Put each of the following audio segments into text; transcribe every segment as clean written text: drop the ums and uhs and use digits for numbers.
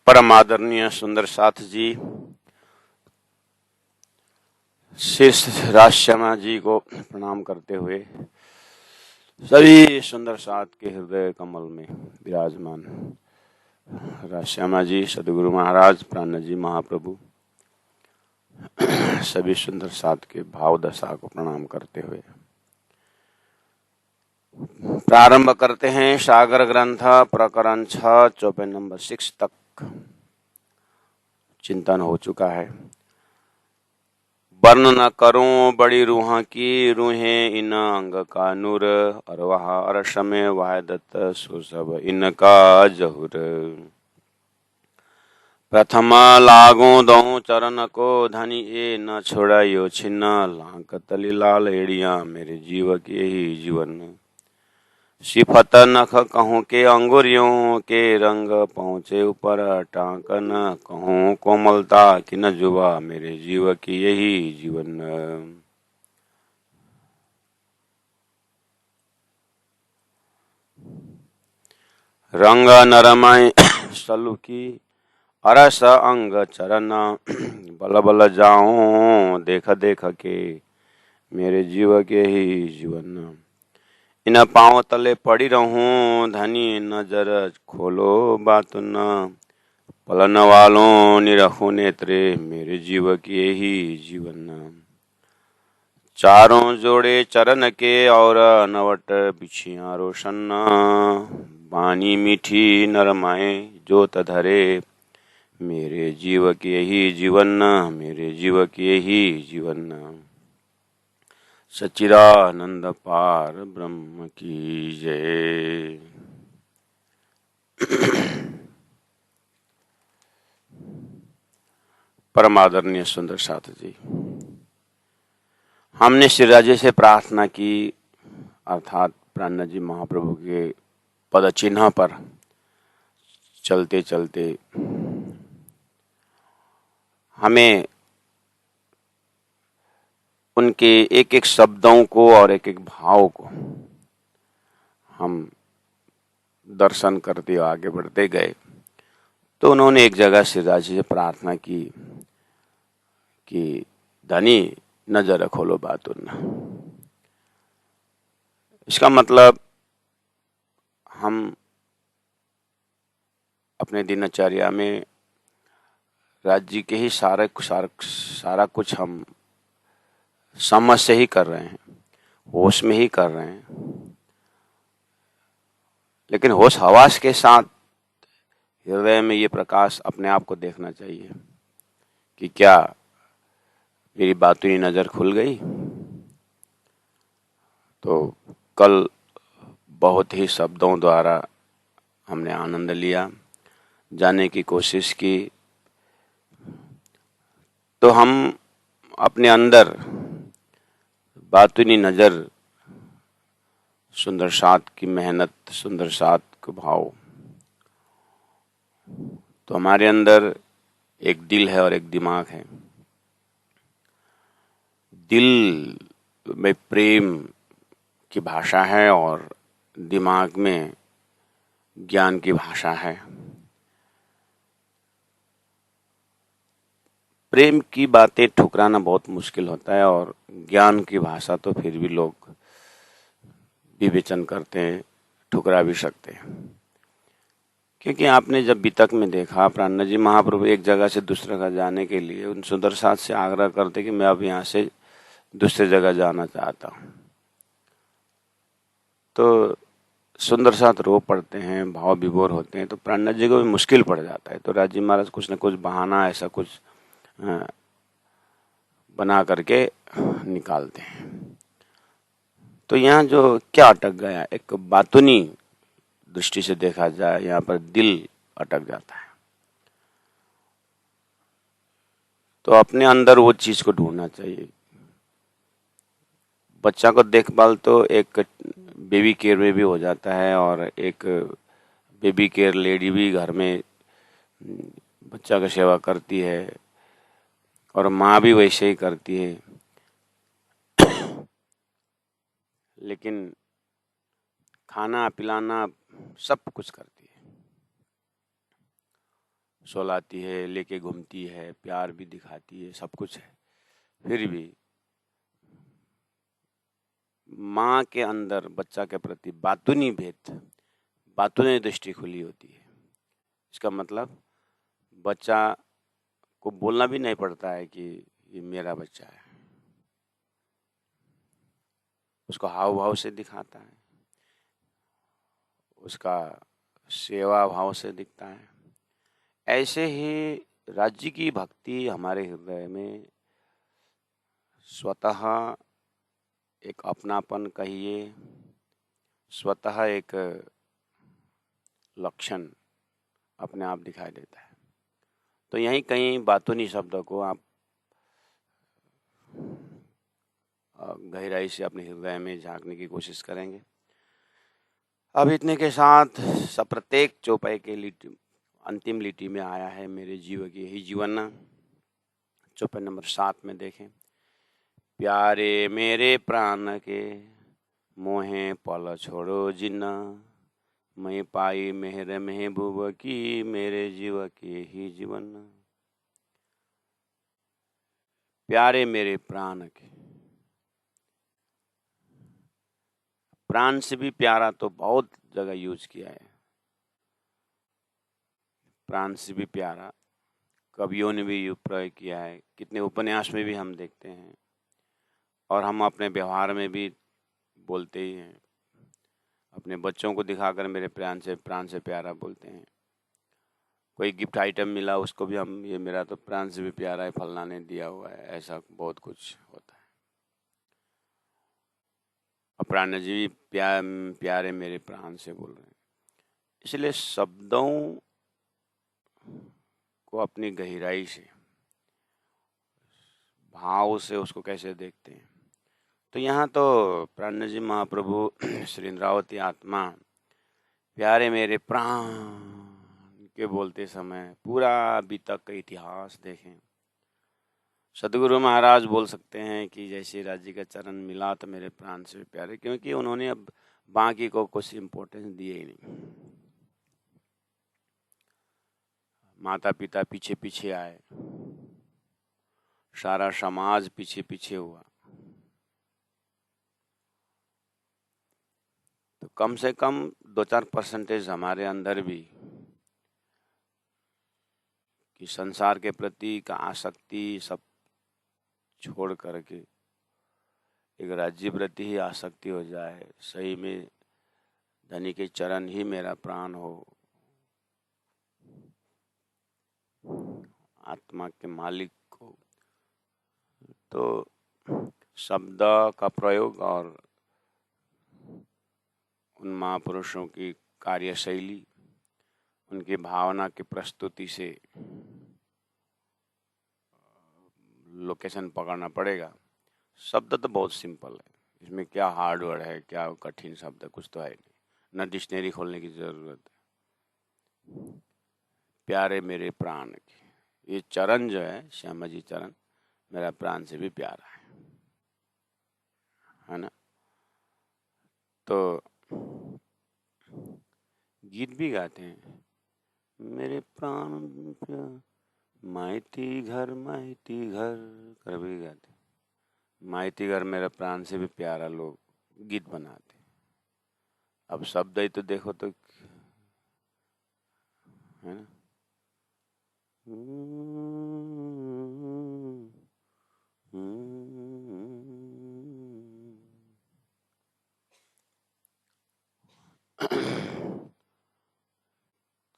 परम आदरणीय सुंदर साथ जी, शीर्ष राजश्यामा जी को प्रणाम करते हुए सभी सुंदर साथ के हृदय कमल में विराजमान राजश्यामा जी, सदगुरु महाराज, प्राण जी महाप्रभु, सभी सुंदर साथ के भाव दशा को प्रणाम करते हुए प्रारंभ करते हैं। सागर ग्रंथ प्रकरण 6 चौपाई नंबर 6 तक चिंतन हो चुका है। वर्ण न करूं बड़ी रूह की, रूहें इन अंग का नूर, अरवाह अरश में वायदत सुसब इनका जहुर। प्रथम लागू दो चरण को, धनी ए न छोड़ायो छिन्न, लांक तली लाल एड़िया मेरे जीव के ही जीवन। सिफत नख कहूँ के अंगुरियों के रंग, पहुँचे ऊपर टांकन, कहूँ कोमलता की न जुबा मेरे जीव की यही जीवन। रंग नरमय सलुकी, अरस अंग चरण, बल बल जाऊं देख देख के मेरे जीव के ही जीवन। इन पांव तले पड़ी रहूं, धनी नजर खोलो बात न, पलन वालों निरखो नेत्रे मेरे जीव की यही जीवन। चारों जोड़े चरण के और नवट बिछिया रोशन, बानी मीठी नरमाए जोत धरे मेरे जीव की यही जीवन, मेरे जीव की यही जीवन। सच्चिदानंद पार ब्रह्म की जय। परम आदरणीय सुंदर साथ जी, हमने श्री राजे से प्रार्थना की, अर्थात प्राण जी महाप्रभु के पद चिन्ह पर चलते चलते हमें उनके एक एक शब्दों को और एक एक भाव को हम दर्शन करते आगे बढ़ते गए। तो उन्होंने एक जगह श्री राजे से प्रार्थना की कि धनी नजर खोलो बातुन। इसका मतलब हम अपने दिनचर्या में राज्य के ही सारा कुछ हम समझ से ही कर रहे हैं, होश में ही कर रहे हैं, लेकिन होश हवास के साथ हृदय में ये प्रकाश अपने आप को देखना चाहिए कि क्या मेरी बातुनी नजर खुल गई। तो कल बहुत ही शब्दों द्वारा हमने आनंद लिया, जाने की कोशिश की, तो हम अपने अंदर बातुनी नजर, सुंदर साथ की मेहनत, सुंदर साथ का भाव, तो हमारे अंदर एक दिल है और एक दिमाग है। दिल में प्रेम की भाषा है और दिमाग में ज्ञान की भाषा है। प्रेम की बातें ठुकराना बहुत मुश्किल होता है और ज्ञान की भाषा तो फिर भी लोग विवेचन करते हैं, ठुकरा भी सकते हैं। क्योंकि आपने जब वितक में देखा, प्राण जी महाप्रभु एक जगह से दूसरे जगह जाने के लिए उन सुंदर साथ से आग्रह करते कि मैं अब यहाँ से दूसरे जगह जाना चाहता हूँ। तो सुंदर साथ रो पड़ते हैं, भाव विभोर होते हैं, तो प्राण जी को भी मुश्किल पड़ जाता है। तो राजी महाराज कुछ न कुछ बहाना ऐसा कुछ बना करके निकालते हैं। तो यहाँ जो क्या अटक गया, एक बातुनी दृष्टि से देखा जाए, यहाँ पर दिल अटक जाता है। तो अपने अंदर वो चीज को ढूंढना चाहिए। बच्चा को देखभाल तो एक बेबी केयर में भी हो जाता है और एक बेबी केयर लेडी भी घर में बच्चा का सेवा करती है और माँ भी वैसे ही करती है, लेकिन खाना पिलाना सब कुछ करती है। सुलाती है, लेके घूमती है, प्यार भी दिखाती है, सब कुछ है, फिर भी माँ के अंदर बच्चा के प्रति बातूनी भेद, बातूनी दृष्टि खुली होती है। इसका मतलब बच्चा को बोलना भी नहीं पड़ता है कि ये मेरा बच्चा है, उसको हाव भाव से दिखाता है, उसका सेवा भाव से दिखता है। ऐसे ही राज्य की भक्ति हमारे हृदय में स्वतः एक अपनापन कहिए, स्वतः एक लक्षण अपने आप दिखाई देता है। तो यहीं कहीं बातूनी शब्दों को आप गहराई से अपने हृदय में झांकने की कोशिश करेंगे। अब इतने के साथ सब प्रत्येक चौपाई के लिटी अंतिम लिटी में आया है मेरे जीव की यही जीवन। चौपाई नंबर 7 में देखें, प्यारे मेरे प्राण के मोहे पल छोड़ो जिन्ना, मैं पाई मेहर महबूब की मेरे जीव के ही जीवन। प्यारे मेरे प्राण के, प्राण से भी प्यारा तो बहुत जगह यूज किया है। प्राण से भी प्यारा कवियों ने भी प्रयोग किया है, कितने उपन्यास में भी हम देखते हैं, और हम अपने व्यवहार में भी बोलते ही हैं। अपने बच्चों को दिखाकर मेरे प्राण से प्यारा बोलते हैं। कोई गिफ्ट आइटम मिला उसको भी हम, ये मेरा तो प्राण से भी प्यारा है, फलना ने दिया हुआ है, ऐसा बहुत कुछ होता है। और प्राण जी भी प्यारे मेरे प्राण से बोल रहे हैं। इसलिए शब्दों को अपनी गहराई से, भाव से उसको कैसे देखते हैं। तो यहाँ तो प्राण जी महाप्रभु श्री इंद्रावती आत्मा प्यारे मेरे प्राण के बोलते समय पूरा अभी तक का इतिहास देखें। सदगुरु महाराज बोल सकते हैं कि जैसे राज्य का चरण मिला तो मेरे प्राण से प्यारे, क्योंकि उन्होंने अब बाकी को कुछ इम्पोर्टेंस दिए ही नहीं। माता पिता पीछे पीछे आए, सारा समाज पीछे पीछे हुआ, तो कम से कम 2-4% हमारे अंदर भी कि संसार के प्रति का आसक्ति सब छोड़ करके एक राज्य प्रति ही आसक्ति हो जाए। सही में धनी के चरण ही मेरा प्राण हो, आत्मा के मालिक को। तो शब्द का प्रयोग और उन महापुरुषों की कार्यशैली, उनकी भावना की प्रस्तुति से लोकेशन पकड़ना पड़ेगा। शब्द तो बहुत सिंपल है, इसमें क्या हार्ड वर्ड है, क्या कठिन शब्द है, कुछ तो है नहीं, न डिक्शनरी खोलने की जरूरत है। प्यारे मेरे प्राण के, ये चरण जो है श्यामा जी चरण मेरा प्राण से भी प्यारा है ना। तो गीत भी गाते हैं, मेरे प्राण माइती घर कर भी गाते। माइती घर मेरा प्राण से भी प्यारा लोग गीत बनाते। अब शब्द ही तो देखो तो है ना।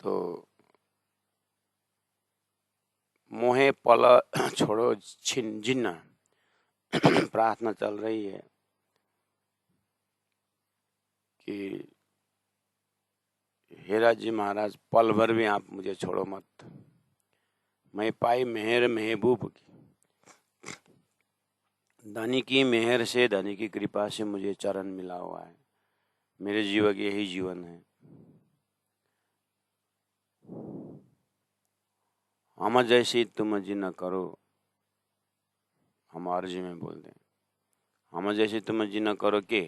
तो मोहे पल छोड़ो छिन जिन्ना प्रार्थना चल रही है कि हेरा जी महाराज पल भर भी आप मुझे छोड़ो मत, मैं पाई मेहर महबूब की, धनी की मेहर से, धनी की कृपा से मुझे चरण मिला हुआ है, मेरे जीवन की यही जीवन है। हम जैसी तुम जी न करो, हम अर्जी में बोल दें, हम जैसी तुम जी न करो के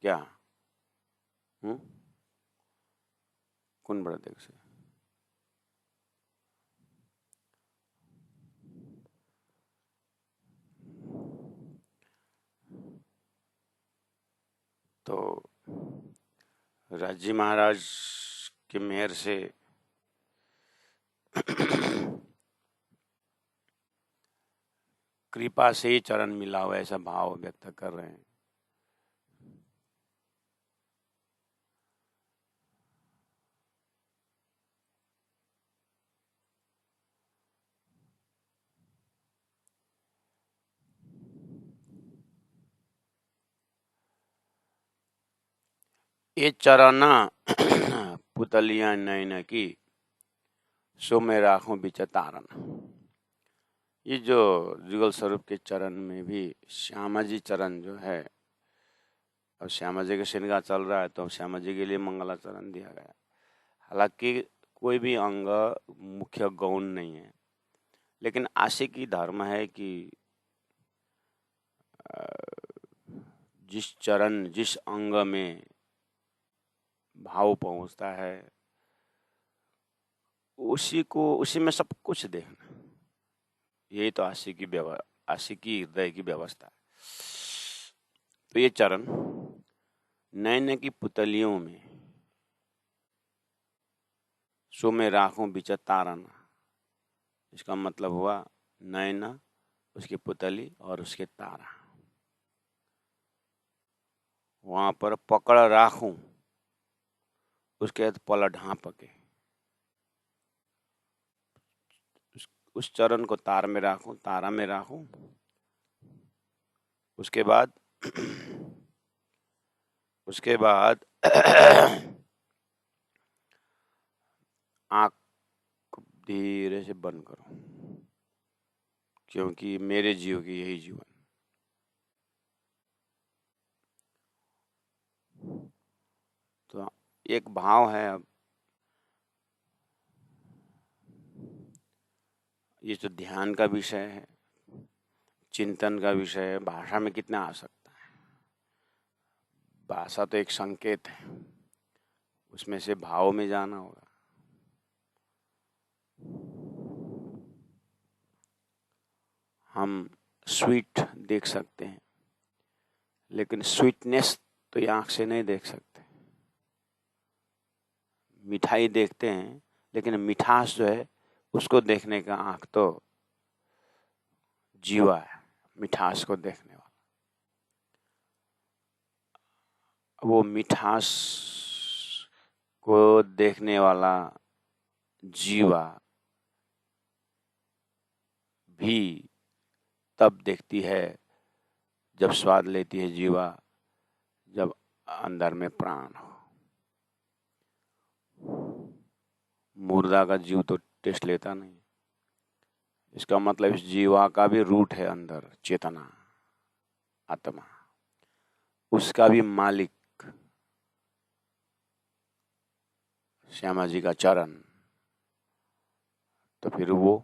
क्या कौन बड़ा देख से राजी महाराज की मेहर से कृपा से ही चरण मिला हुआ ऐसा भाव व्यक्त कर रहे हैं। ये चरण पुतलियां नैन की सो मैं राखूं बिच तारन। ये जो जुगल स्वरूप के चरण में भी श्यामा जी चरण जो है, अब श्यामा जी का श्रृंगार चल रहा है तो श्यामा जी के लिए मंगलाचरण दिया गया। हालांकि कोई भी अंग मुख्य गौण नहीं है, लेकिन आशिकी धर्म है कि जिस चरण जिस अंग में भाव पहुंचता है उसी में सब कुछ देखना। यही तो आशिकी हृदय की व्यवस्था है। तो ये चरण नैन की पुतलियों में सो मैं राखूं बिच तारन। इसका मतलब हुआ नैना, उसकी पुतली और उसके तारा। वहां पर पकड़ राखूं, उसके बाद पल ढांप के उस चरण को तार में राखूं, तारा में राखूं। उसके बाद आंख धीरे से बंद करो, क्योंकि मेरे जीव की यही जीवन। तो एक भाव है। अब ये जो ध्यान का विषय है, चिंतन का विषय है, भाषा में कितना आ सकता है। भाषा तो एक संकेत है, उसमें से भाव में जाना होगा। हम स्वीट देख सकते हैं, लेकिन स्वीटनेस तो ये आंख से नहीं देख सकते। मिठाई देखते हैं, लेकिन मिठास जो है उसको देखने का आंख तो जीवा है, मिठास को देखने वाला। वो मिठास को देखने वाला जीवा भी तब देखती है जब स्वाद लेती है जीवा, जब अंदर में प्राण हो। मुर्दा का जीव तो टेस्ट लेता नहीं। इसका मतलब इस जीवा का भी रूट है अंदर, चेतना, आत्मा, उसका भी मालिक श्यामा जी का चरण। तो फिर वो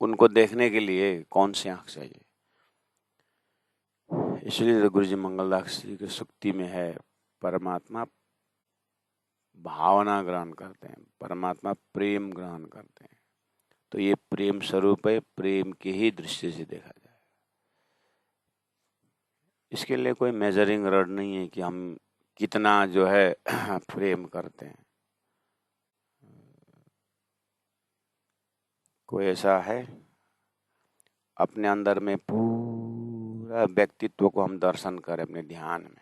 उनको देखने के लिए कौन सी आंख चाहिए। इसलिए तो गुरु जी मंगलदास जी की सुक्ति में है, परमात्मा भावना ग्रहण करते हैं, परमात्मा प्रेम ग्रहण करते हैं। तो ये प्रेम स्वरूप है, प्रेम के ही दृष्टि से देखा जाए। इसके लिए कोई मेजरिंग रड नहीं है कि हम कितना जो है प्रेम करते हैं। कोई ऐसा है अपने अंदर में पूरा व्यक्तित्व को हम दर्शन करें अपने ध्यान में।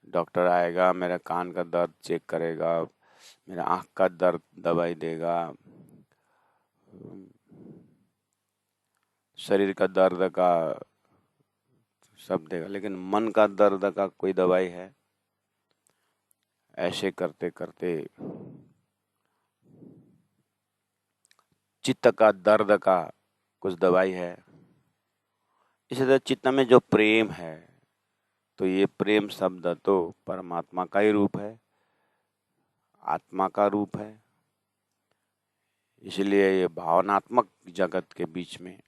डॉक्टर आएगा, मेरा कान का दर्द चेक करेगा, मेरा आँख का दर्द दवाई देगा, शरीर का दर्द का सब देगा, लेकिन मन का दर्द का कोई दवाई है? ऐसे करते करते चित्त का दर्द का कुछ दवाई है। इसी तरह चित्त में जो प्रेम है, तो ये प्रेम शब्द तो परमात्मा का ही रूप है, आत्मा का रूप है। इसलिए ये भावनात्मक जगत के बीच में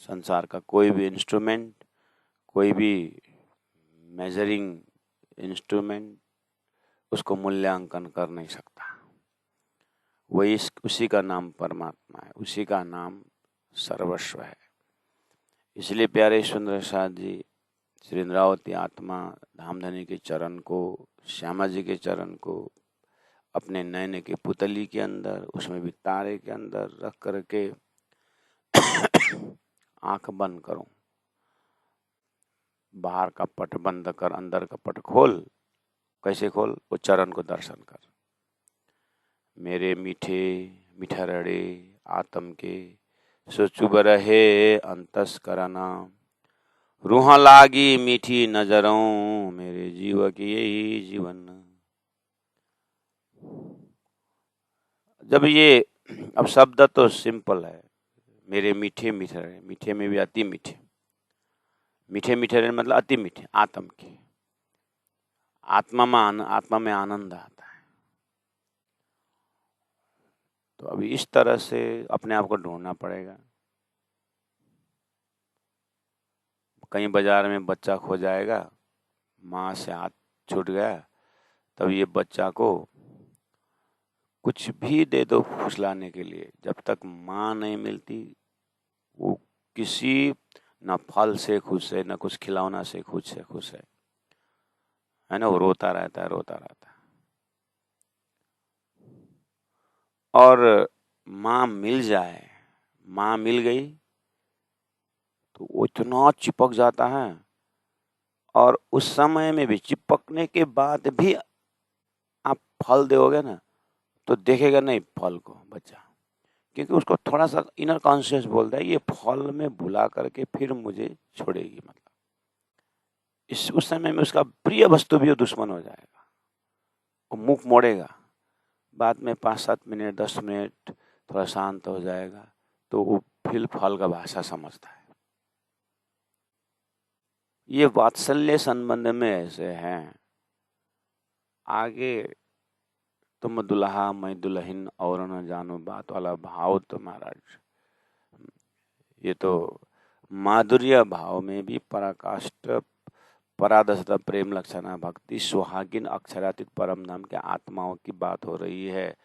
संसार का कोई भी इंस्ट्रूमेंट, कोई भी मेजरिंग इंस्ट्रूमेंट उसको मूल्यांकन कर नहीं सकता। वही उसी का नाम परमात्मा है, उसी का नाम सर्वस्व है। इसलिए प्यारे सुंदर साथ जी श्री इंद्रावती आत्मा धामधनी के चरण को, श्यामा जी के चरण को अपने नैन की पुतली के अंदर, उसमें भी तारे के अंदर रख करके आंख बंद करो, बाहर का पट बंद कर, अंदर का पट खोल। कैसे खोल? वो चरण को दर्शन कर। मेरे मीठे मिठरड़े आत्म के सो चुभ रहे अंतस करना, रूह लागी मीठी नजरों मेरे जीव की यही जीवन। जब ये, अब शब्द तो सिंपल है, मेरे मीठे मिठरड़े, मीठे में भी अति मीठे, मीठे मिठरड़े मतलब अति मीठे, आत्म के, आत्मा में आनंद आता है। तो अभी इस तरह से अपने आप को ढूंढना पड़ेगा। कहीं बाजार में बच्चा खो जाएगा, माँ से हाथ छूट गया, तब ये बच्चा को कुछ भी दे दो फुसलाने के लिए, जब तक माँ नहीं मिलती वो किसी न फल से खुश है, न कुछ खिलौना से खुश है ना, वो रोता रहता है। और माँ मिल जाए, माँ मिल गई तो वो इतना चिपक जाता है, और उस समय में भी, चिपकने के बाद भी आप फल दोगे ना तो देखेगा नहीं फल को बच्चा, क्योंकि उसको थोड़ा सा इनर कॉन्शियस बोलता है ये फल में भुला करके फिर मुझे छोड़ेगी, मतलब इस उस समय में उसका प्रिय वस्तु भी वो दुश्मन हो जाएगा, वो मुख मोड़ेगा। बाद में 5-7 मिनट 10 मिनट थोड़ा शांत हो जाएगा तो वो फिर फल का भाषा समझता है। ये वात्सल्य संबंध में ऐसे हैं। आगे तुम दुल्हा मैं दुल्हन और न जानो बात वाला भाव तो महाराज, ये तो माधुर्य भाव में भी पराकाष्ठ परादशत प्रेम लक्षणा भक्ति सुहागिन अक्षरातीत परम नाम के आत्माओं की बात हो रही है।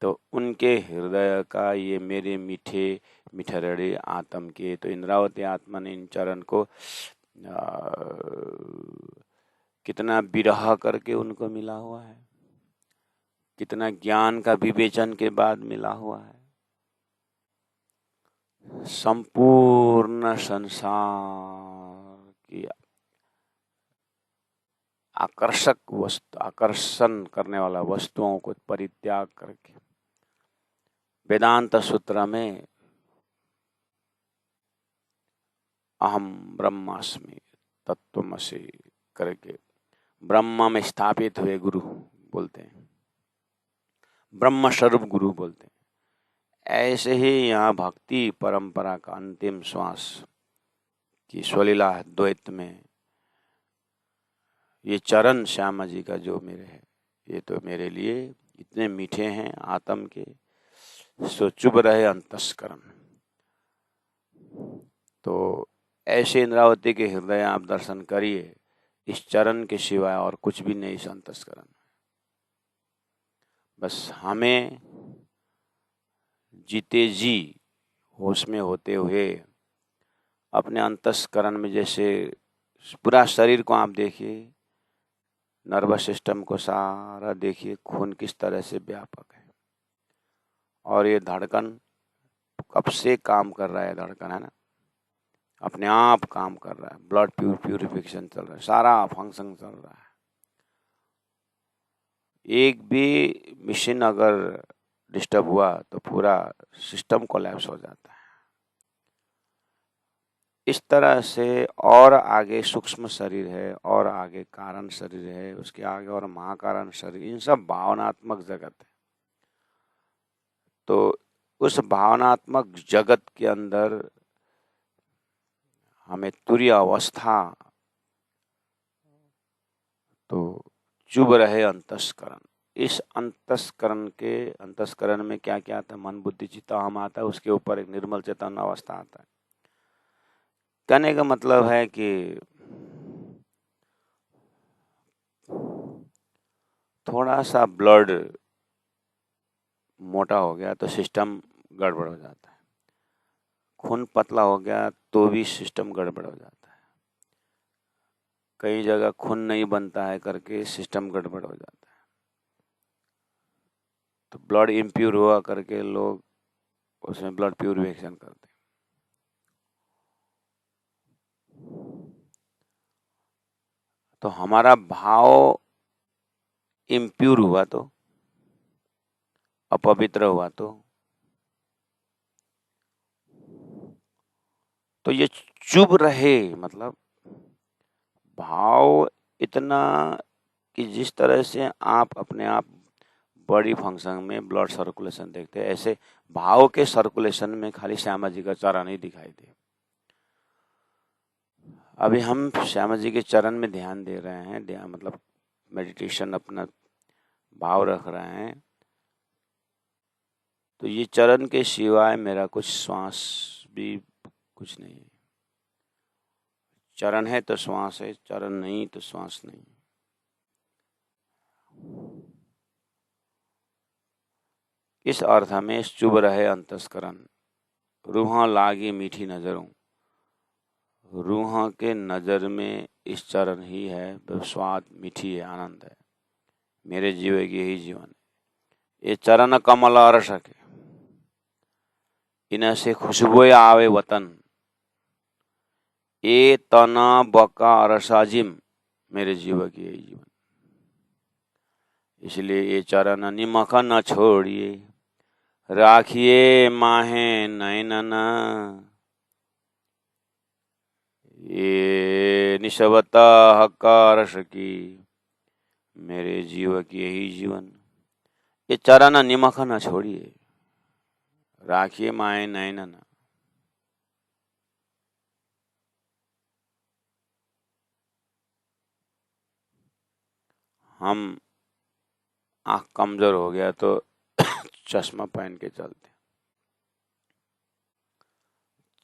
तो उनके हृदय का ये मेरे मीठे मिठरड़े आत्म के, तो इंद्रावती आत्मा ने इन चरण को कितना विरह करके उनको मिला हुआ है, कितना ज्ञान का विवेचन के बाद मिला हुआ है। संपूर्ण संसार की आकर्षण करने वाला वस्तुओं को परित्याग करके वेदांत सूत्र में अहम ब्रह्मास्मि तत्वमसि करके ब्रह्म में स्थापित हुए गुरु बोलते हैं, ब्रह्म स्वरूप गुरु बोलते हैं। ऐसे ही यहाँ भक्ति परंपरा का अंतिम श्वास की स्वलीला द्वैत में ये चरण श्यामा जी का जो मेरे है, ये तो मेरे लिए इतने मीठे हैं आत्म के, सो चुभ रहे अंतस्करण। तो ऐसे इंद्रावती के हृदय आप दर्शन करिए, इस चरण के सिवाय और कुछ भी नहीं इस अंतस्करण। बस हमें जीते जी होश में होते हुए अपने अंतस्करण में, जैसे पूरा शरीर को आप देखिए, नर्वस सिस्टम को सारा देखिए, खून किस तरह से व्यापक है, और ये धड़कन कब से काम कर रहा है, धड़कन है ना, अपने आप काम कर रहा है, ब्लड प्यूरिफिकेशन चल रहा है, सारा फंक्शन चल रहा है। एक भी मशीन अगर डिस्टर्ब हुआ तो पूरा सिस्टम कोलैप्स हो जाता है। इस तरह से और आगे सूक्ष्म शरीर है, और आगे कारण शरीर है, उसके आगे और महाकारण शरीर, इन सब भावनात्मक जगत है। तो उस भावनात्मक जगत के अंदर हमें तुरीय अवस्था, तो चुभ रहे अंतस्करण। इस अंतस्करण में क्या क्या आता है, मन बुद्धि चित्त अहम आता है, उसके ऊपर एक निर्मल चेतन अवस्था आता है। कहने का मतलब है कि थोड़ा सा ब्लड मोटा हो गया तो सिस्टम गड़बड़ हो जाता है, खून पतला हो गया तो भी सिस्टम गड़बड़ हो जाता है, कई जगह खून नहीं बनता है करके सिस्टम गड़बड़ हो जाता है। तो ब्लड इम्प्योर हुआ करके लोग उसमें ब्लड प्यूरिफिकेशन करते हैं। तो हमारा भाव इम्प्योर हुआ तो, अपवित्र हुआ तो ये चुभ रहे, मतलब भाव इतना कि जिस तरह से आप अपने आप बॉडी फंक्शन में ब्लड सर्कुलेशन देखते हैं, ऐसे भाव के सर्कुलेशन में खाली श्यामा जी का चरण ही दिखाई दे। अभी हम श्यामा जी के चरण में ध्यान दे रहे हैं, ध्यान मतलब मेडिटेशन, अपना भाव रख रहे हैं, तो ये चरण के सिवाय मेरा कुछ श्वास भी कुछ नहीं है। चरण है तो श्वास है, चरण नहीं तो श्वास नहीं। इस अर्थ में चुभ रहे अंतस्करण, रूह लागी मीठी नजरों, रूह के नजर में इस चरण ही है, स्वाद मीठी है, आनंद है, मेरे जीव की यही जीवन है। ये चरण कमल अरस के, इनसे खुशबुएं आवे वतन, ए तना बका अरसाजिम, मेरे जीव की यही जीवन। इसलिए ये चरण निमक न छोड़िए, राखिए माहे नैनन, ये निशवता हकारश की, मेरे जीव की यही जीवन। ये चरण निमक न छोड़िए, राखिए माए नैनन। हम आँख कमजोर हो गया तो चश्मा पहन के चलते,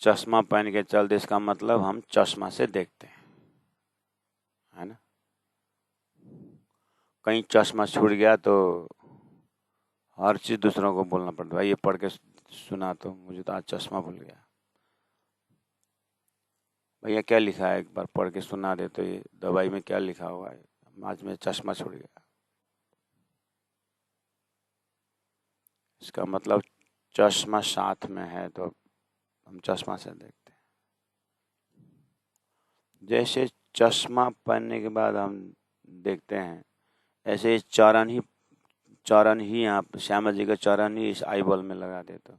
चश्मा पहन के चलते इसका मतलब हम चश्मा से देखते हैं, है ना। कहीं चश्मा छूट गया तो हर चीज दूसरों को बोलना पड़ता है, ये पढ़ के सुना तो मुझे तो आज चश्मा भूल गया, भैया क्या लिखा है एक बार पढ़ के सुना दे, तो ये दवाई में क्या लिखा हुआ है, आज में चश्मा छूट गया। इसका मतलब चश्मा साथ में है तो हम चश्मा से देखते हैं। जैसे चश्मा पहनने के बाद हम देखते हैं, ऐसे चरण ही आप श्यामा जी का चरण ही इस आई बॉल में लगा दे तो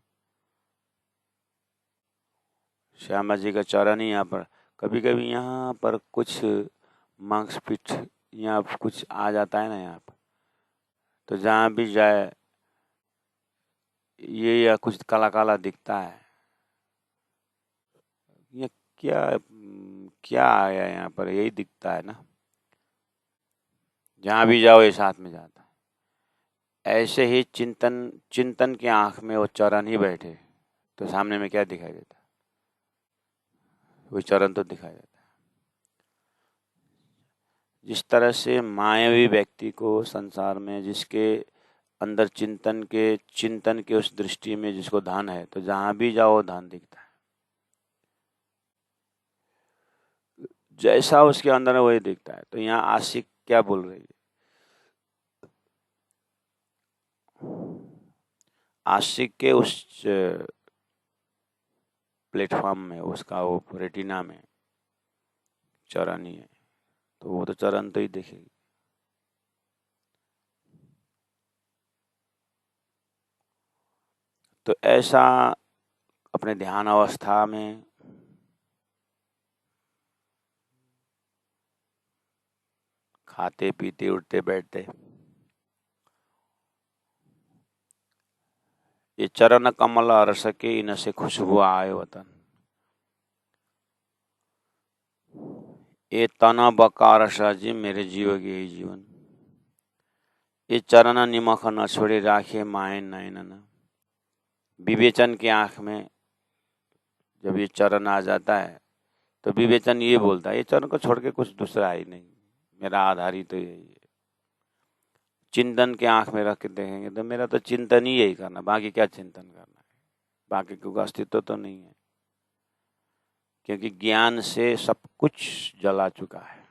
श्यामा जी का चरण ही यहाँ पर, कभी कभी यहाँ पर कुछ मांसपेश यहाँ कुछ आ जाता है ना यहाँ पर, तो जहाँ भी जाए ये या कुछ काला काला दिखता है, ये क्या क्या आया यहाँ पर, यही दिखता है ना, जहाँ भी जाओ ये साथ में जाता है। ऐसे ही चिंतन की आंख में वो चरण ही बैठे तो सामने में क्या दिखाई देता है, वो चरण तो दिखाई देता है। जिस तरह से मायावी व्यक्ति को संसार में, जिसके अंदर चिंतन के उस दृष्टि में जिसको ध्यान है, तो जहां भी जाओ ध्यान दिखता है, जैसा उसके अंदर है वही दिखता है। तो यहाँ आशिक क्या बोल रही है, आशिक के उस प्लेटफॉर्म में, उसका वो रेटिना में चरण ही है, तो वो तो चरण तो ही देखेगी। तो ऐसा अपने ध्यान अवस्था में खाते पीते उठते बैठते, ये चरण कमल अरस के, इनसे खुशबू आए वतन, ये तना बकार जी, मेरे जीव के यही जीवन। ये चरण निमख न छोड़े, राखे माए नैनन, विवेचन की आंख में जब ये चरण आ जाता है तो विवेचन ये बोलता है, ये चरण को छोड़ के कुछ दूसरा ही नहीं, मेरा आधार ही तो यही है। चिंतन के आंख में रख के देखेंगे तो मेरा तो चिंतन ही यही करना, बाकी क्या चिंतन करना है, बाकी कोई अस्तित्व तो नहीं है। क्योंकि ज्ञान से सब कुछ जला चुका है,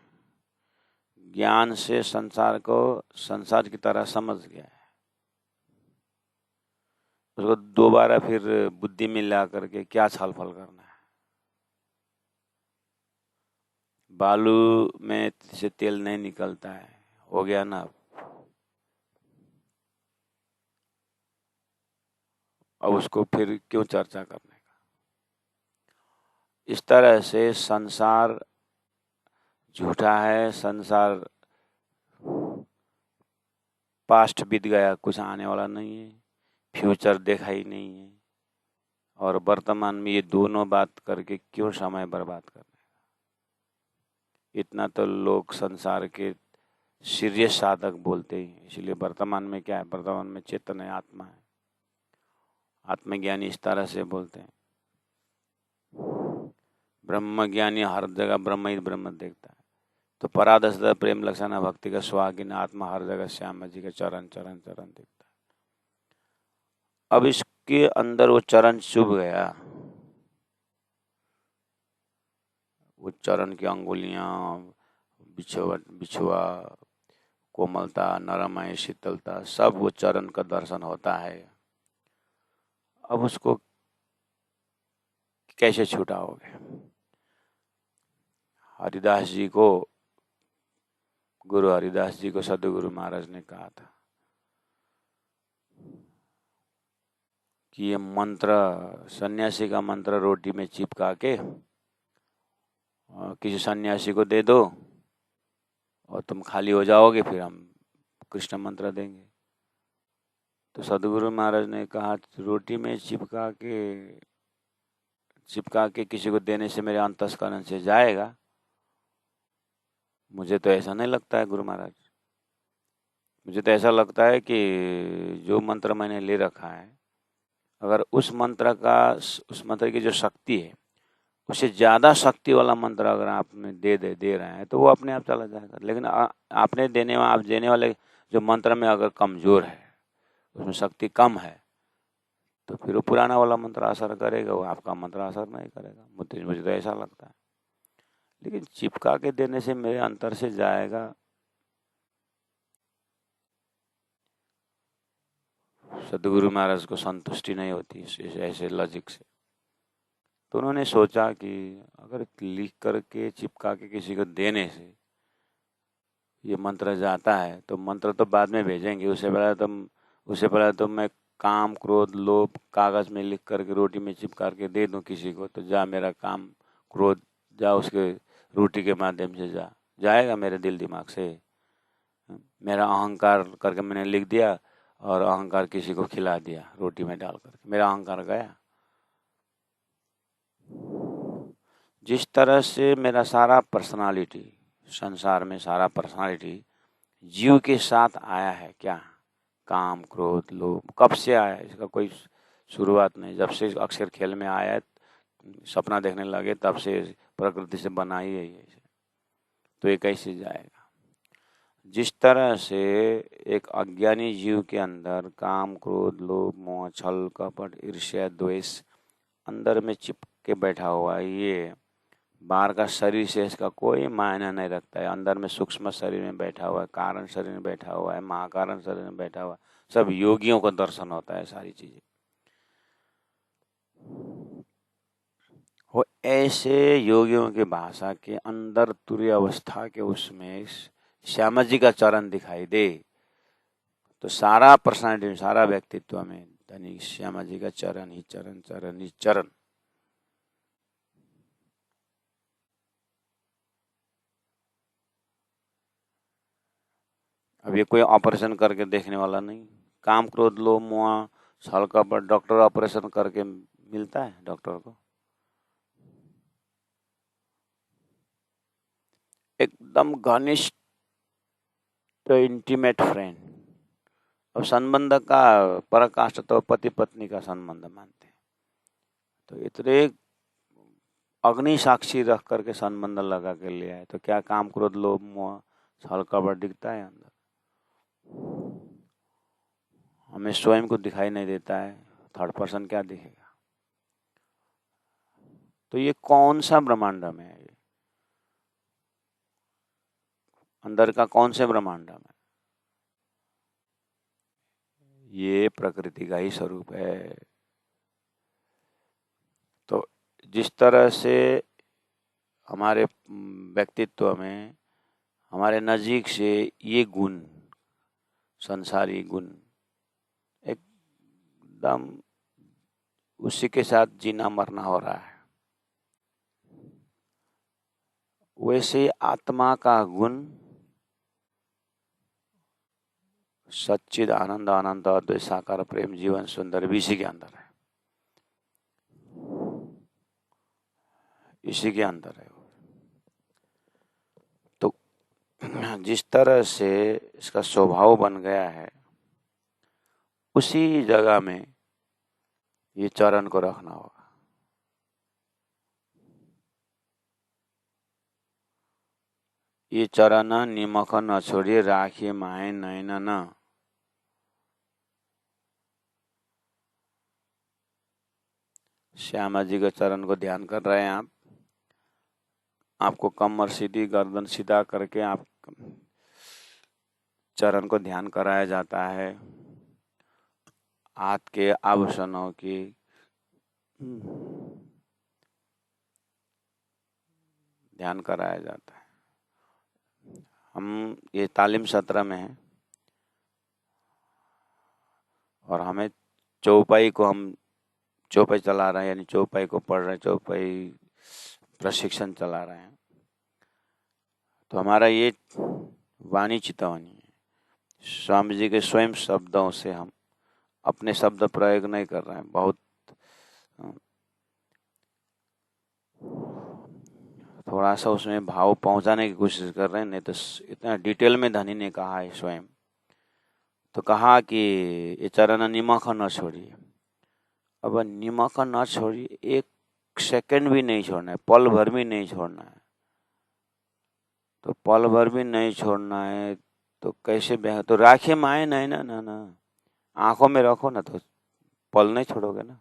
ज्ञान से संसार को संसार की तरह समझ गया है। उसको दोबारा फिर बुद्धि में ला करके क्या छलफल करना है। बालू में से तेल नहीं निकलता है, हो गया ना। अब उसको फिर क्यों चर्चा करने का। इस तरह से संसार झूठा है, संसार पास्ट बीत गया, कुछ आने वाला नहीं है, फ्यूचर देखा ही नहीं है, और वर्तमान में ये दोनों बात करके क्यों समय बर्बाद करने का। इतना तो लोग संसार के सीरियस साधक बोलते ही, इसलिए वर्तमान में क्या है, वर्तमान में चेतन है, आत्मा है। आत्मज्ञानी इस तरह से बोलते हैं। ब्रह्मज्ञानी हर जगह ब्रह्म ही ब्रह्म देखता है। तो परादश प्रेम लक्षण भक्ति का सुहागिन आत्मा हर जगह श्याम जी का चरण चरण चरण देखता है। अब इसके अंदर वो चरण चुभ गया, वो चरण की अंगुलियां, बिछुआ, कोमलता, नरमय, शीतलता, सब वो चरण का दर्शन होता है। अब उसको कैसे छुटाओगे। हरिदास जी को, गुरु हरिदास जी को सदगुरु महाराज ने कहा था कि ये मंत्र, सन्यासी का मंत्र रोटी में चिपका के किसी सन्यासी को दे दो और तुम खाली हो जाओगे, फिर हम कृष्ण मंत्र देंगे। तो सदगुरु महाराज ने कहा रोटी में चिपका के किसी को देने से मेरे अंतस्करण से जाएगा? मुझे तो ऐसा नहीं लगता है गुरु महाराज। मुझे तो ऐसा लगता है कि जो मंत्र मैंने ले रखा है, अगर उस मंत्र की जो शक्ति है, उससे ज़्यादा शक्ति वाला मंत्र अगर आपने दे रहे हैं तो वो अपने आप चला जाएगा। लेकिन आप देने वाले जो मंत्र में अगर कमज़ोर है, उसमें शक्ति कम है, तो फिर वो पुराना वाला मंत्र असर करेगा, वो आपका मंत्र असर नहीं करेगा। मुझे तो ऐसा लगता है। लेकिन चिपका के देने से मेरे अंतर से जाएगा, सदगुरु महाराज को संतुष्टि नहीं होती ऐसे लॉजिक से। तो उन्होंने सोचा कि अगर लिख करके चिपका के किसी को देने से ये मंत्र जाता है, तो मंत्र तो बाद में भेजेंगे, उससे पहले तो मैं काम क्रोध लोभ कागज में लिख करके रोटी में चिपका के दे दूं किसी को, तो जा मेरा काम क्रोध जा उसके रोटी के माध्यम से जाएगा मेरे दिल दिमाग से। मेरा अहंकार करके मैंने लिख दिया और अहंकार किसी को खिला दिया रोटी में डाल करके, मेरा अहंकार गया। जिस तरह से मेरा सारा पर्सनालिटी, संसार में सारा पर्सनालिटी जीव के साथ आया है, क्या काम क्रोध लोभ कब से आया है, इसका कोई शुरुआत नहीं। जब से अक्षर खेल में आया, सपना देखने लगे, तब से प्रकृति से बना ही है। तो ये कैसे जाएगा। जिस तरह से एक अज्ञानी जीव के अंदर काम क्रोध लोभ मोह छल कपट ईर्ष्या द्वेष अंदर में चिपके बैठा हुआ है, ये बाहर का शरीर से इसका कोई मायने नहीं रखता है। अंदर में सूक्ष्म शरीर में बैठा हुआ है, कारण शरीर में बैठा हुआ है, महाकारण शरीर में बैठा हुआ है, सब योगियों को दर्शन होता है सारी चीजें। वो ऐसे योगियों की भाषा के अंदर तुरीय अवस्था के उसमें श्यामा जी का चरण दिखाई दे, तो सारा पर्सनालिटी, सारा व्यक्तित्व में धनी श्यामा जी का चरण ही चरण, चरण ही चरण। अब ये कोई ऑपरेशन करके देखने वाला नहीं। काम क्रोध लोभ मोह छल कपट डॉक्टर ऑपरेशन करके मिलता है डॉक्टर को? एकदम घनिष्ठ इंटीमेट फ्रेंड। अब संबंध का पराकाष्ठा तो पति पत्नी का संबंध मानते हैं, तो इतने अग्नि साक्षी रख करके संबंध लगा के ले आए, तो क्या काम क्रोध लोभ मोह छल कपट दिखता है अंदर? हमें स्वयं को दिखाई नहीं देता है, थर्ड पर्सन क्या दिखेगा। तो ये कौन सा ब्रह्मांडम है? अंदर का कौन से ब्रह्मांडम है? ये प्रकृति का ही स्वरूप है। तो जिस तरह से हमारे व्यक्तित्व में हमारे नजीक से ये गुण, संसारी गुण, एकदम उसी के साथ जीना मरना हो रहा है, वैसे आत्मा का गुण सच्चिद आनंद, अनंत अद्वैत साकार प्रेम जीवन सुंदर भी इसी के अंदर है, इसी के अंदर है। तो जिस तरह से इसका स्वभाव बन गया है, उसी जगह में ये चरण को रखना होगा। ये चरण निमख न छोड़िए, राखिए माए नयन न। श्यामा जी के चरण को ध्यान कर रहे हैं आप। आपको कमर सीधी, गर्दन सीधा करके आप चरण को ध्यान कराया जाता है। हाथ के आभूषणों की ध्यान कराया जाता है। हम ये तालीम सत्र में हैं और हमें चौपाई चला रहे हैं, यानी चौपाई को पढ़ रहे हैं, चौपाई प्रशिक्षण चला रहे हैं। तो हमारा ये वाणी चितवाणी है। स्वामी जी के स्वयं शब्दों से हम अपने शब्द प्रयोग नहीं कर रहे हैं, बहुत थोड़ा सा उसमें भाव पहुंचाने की कोशिश कर रहे हैं, नहीं तो इतना डिटेल में धनी ने कहा है स्वयं। तो कहा कि ये चरण निमख न छोड़िए। अब निमख न छोड़िए, एक सेकंड भी नहीं छोड़ना है, पल भर भी नहीं छोड़ना है। तो पल भर भी नहीं छोड़ना है तो कैसे बह, तो राखे माए नहीं ना, ना ना, आंखों में रखो ना, तो पल नहीं छोड़ोगे ना।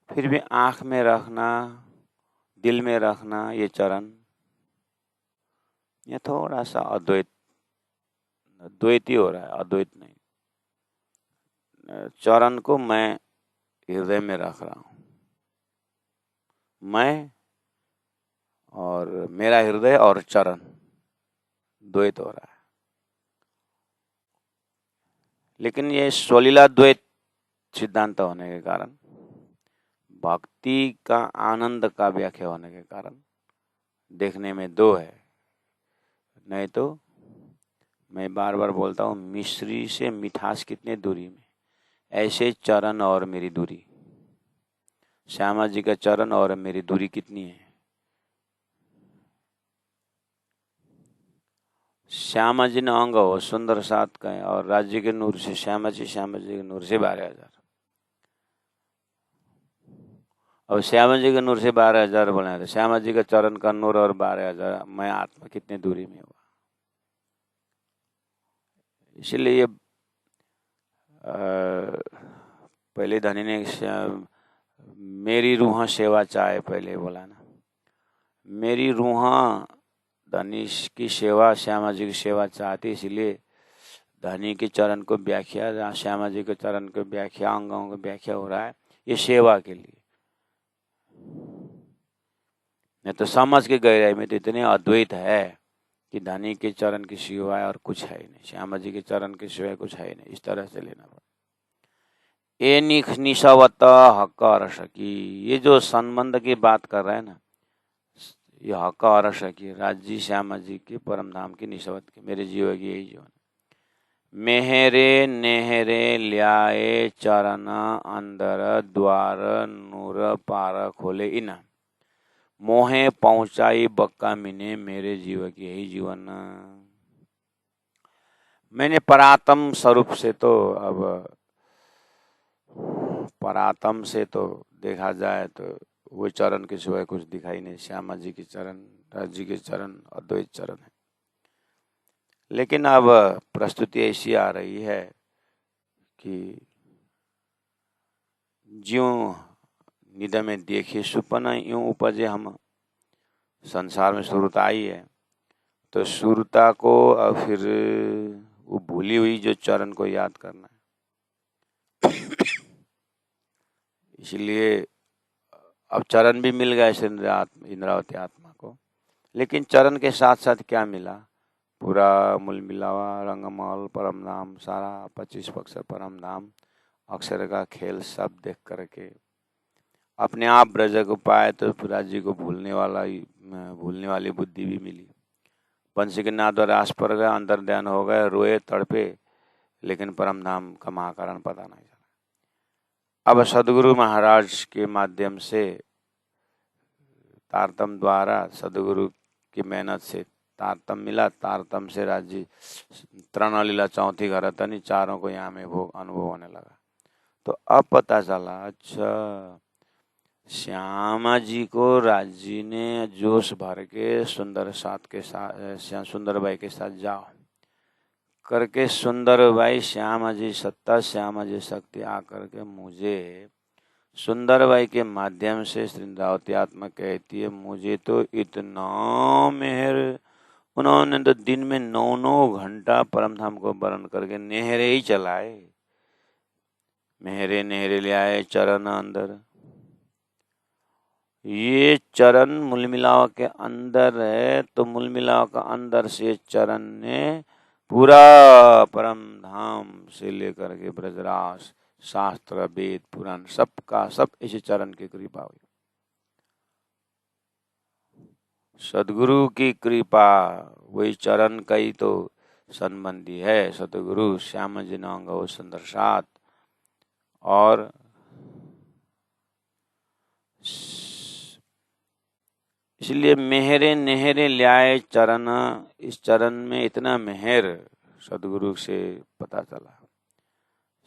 फिर भी आंख में रखना, दिल में रखना ये चरण, ये थोड़ा सा द्वैती हो रहा है, अद्वैत नहीं। चरण को मैं हृदय में रख रहा हूं, मैं और मेरा हृदय और चरण द्वैत हो रहा है। लेकिन ये स्वलीला द्वैत सिद्धांत होने के कारण, भक्ति का आनंद का व्याख्या होने के कारण देखने में दो है। नहीं तो मैं बार बार बोलता हूँ, मिश्री से मिठास कितने दूरी में, ऐसे चरण और मेरी दूरी, श्यामा जी का चरण और मेरी दूरी कितनी है। श्यामा जी ने अंग हो सुंदर साथ का है, और राज्य के नूर से श्यामा जी के नूर से 12,000। और श्यामा जी के नूर से 12,000 बोले तो श्यामा जी का चरण का नूर और 12,000, मैं आत्मा कितने दूरी में हुआ। इसलिए पहले धनी ने मेरी रूह सेवा चाहे पहले बोला ना, मेरी रूह धनी की सेवा, श्यामा जी की सेवा चाहती, इसलिए धनी के चरण को व्याख्या, श्यामा जी के चरण को व्याख्या, अंगों को व्याख्या हो रहा है ये सेवा के लिए। नहीं तो समझ के गहराई में तो इतने अद्वैत है कि धनी के चरण की सिवाय और कुछ है ही नहीं, श्यामा जी के चरण की सिवाय कुछ है ही नहीं। इस तरह से लेना पड़ता। ए निशवत हक अरस की, ये जो संबंध की बात कर रहे हैं ना, ये हक अरस की, राजी श्यामा जी के परम धाम की निशवत की, मेरे जीव की यही जीवन। मेहरे नेहरे ल्याए चरण अंदर द्वार नूर पार खोले इना, मोहे पहुंचाई बक्का मिने, मेरे जीव की यही जीवन। मैंने परात्म स्वरूप से तो, अब परात्म से तो देखा जाए तो वो चरण के सिवाय कुछ दिखाई नहीं। श्यामा जी के चरण, राज जी के चरण अद्वैत चरण है। लेकिन अब प्रस्तुति ऐसी आ रही है कि ज्यों निद में देखे सुपन यूं उपजे हम। संसार में सुरता आई है, तो सुरता को और फिर वो भूली हुई जो चरण को याद करना है। इसलिए अब चरण भी मिल गया इस इंद्रावती आत्मा को, लेकिन चरण के साथ साथ क्या मिला? पूरा मूल मिलावा, रंगमल, परम धाम, सारा 25 अक्षर परम धाम, अक्षर का खेल सब देख करके अपने आप ब्रज को पाए तो राज्य को भूलने वाली बुद्धि भी मिली। पंछी के नाद और रास पर गए, अंतर ध्यान हो गए, रोए तड़पे, लेकिन परम धाम का महाकारण पता नहीं चला। अब सदगुरु महाराज के माध्यम से तारतम द्वारा सदगुरु की मेहनत से तारतम मिला। तारतम से राज्य तृण लीला चौथी घर तनी चारों को यहाँ में भोग अनुभव होने लगा। तो अब पता चला, अच्छा श्यामा जी को राज्य ने जोश भर के सुंदर बाई के साथ जाओ करके, सुंदर बाई श्यामा जी सत्ता, श्यामा जी शक्ति आकर के मुझे सुंदर बाई के माध्यम से इंद्रावती आत्मा कहती है, मुझे तो इतना मेहर, उन्होंने तो दिन में 9-9 घंटा परम धाम को वर्ण करके नेहरे ही चलाए। मेहरे नेहरे ले आए चरण अंदर। ये चरण मूल मिलाव के अंदर है, तो मूल मिलाव का अंदर से चरण ने पूरा परम धाम से लेकर के ब्रजरास, शास्त्र, वेद, पुराण सबका सब इसी चरण की कृपा हुई। सदगुरु की कृपा, वही चरण का ही तो संबंधी है। सदगुरु श्याम जिनांग संदर्शात, और इसलिए मेहरे नेहरे ल्याए चरण, इस चरण में इतना मेहर सदगुरु से पता चला।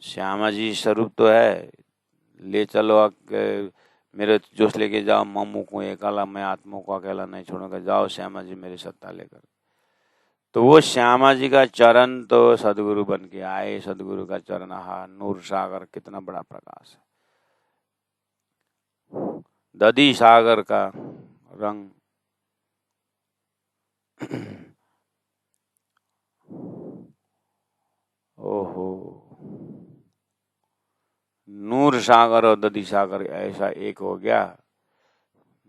श्यामा जी स्वरूप तो है, ले चलो मेरे जोश लेके जाओ, मम्मू को अकेला, मैं आत्मा को अकेला नहीं छोड़ूंगा, जाओ श्यामा जी मेरी सत्ता लेकर। तो वो श्यामा जी का चरण तो सदगुरु बन के आए। सदगुरु का चरण, हा नूर सागर, कितना बड़ा प्रकाश है। दधी सागर का रंग, ओहो, नूर सागर और दधी सागर ऐसा एक हो गया।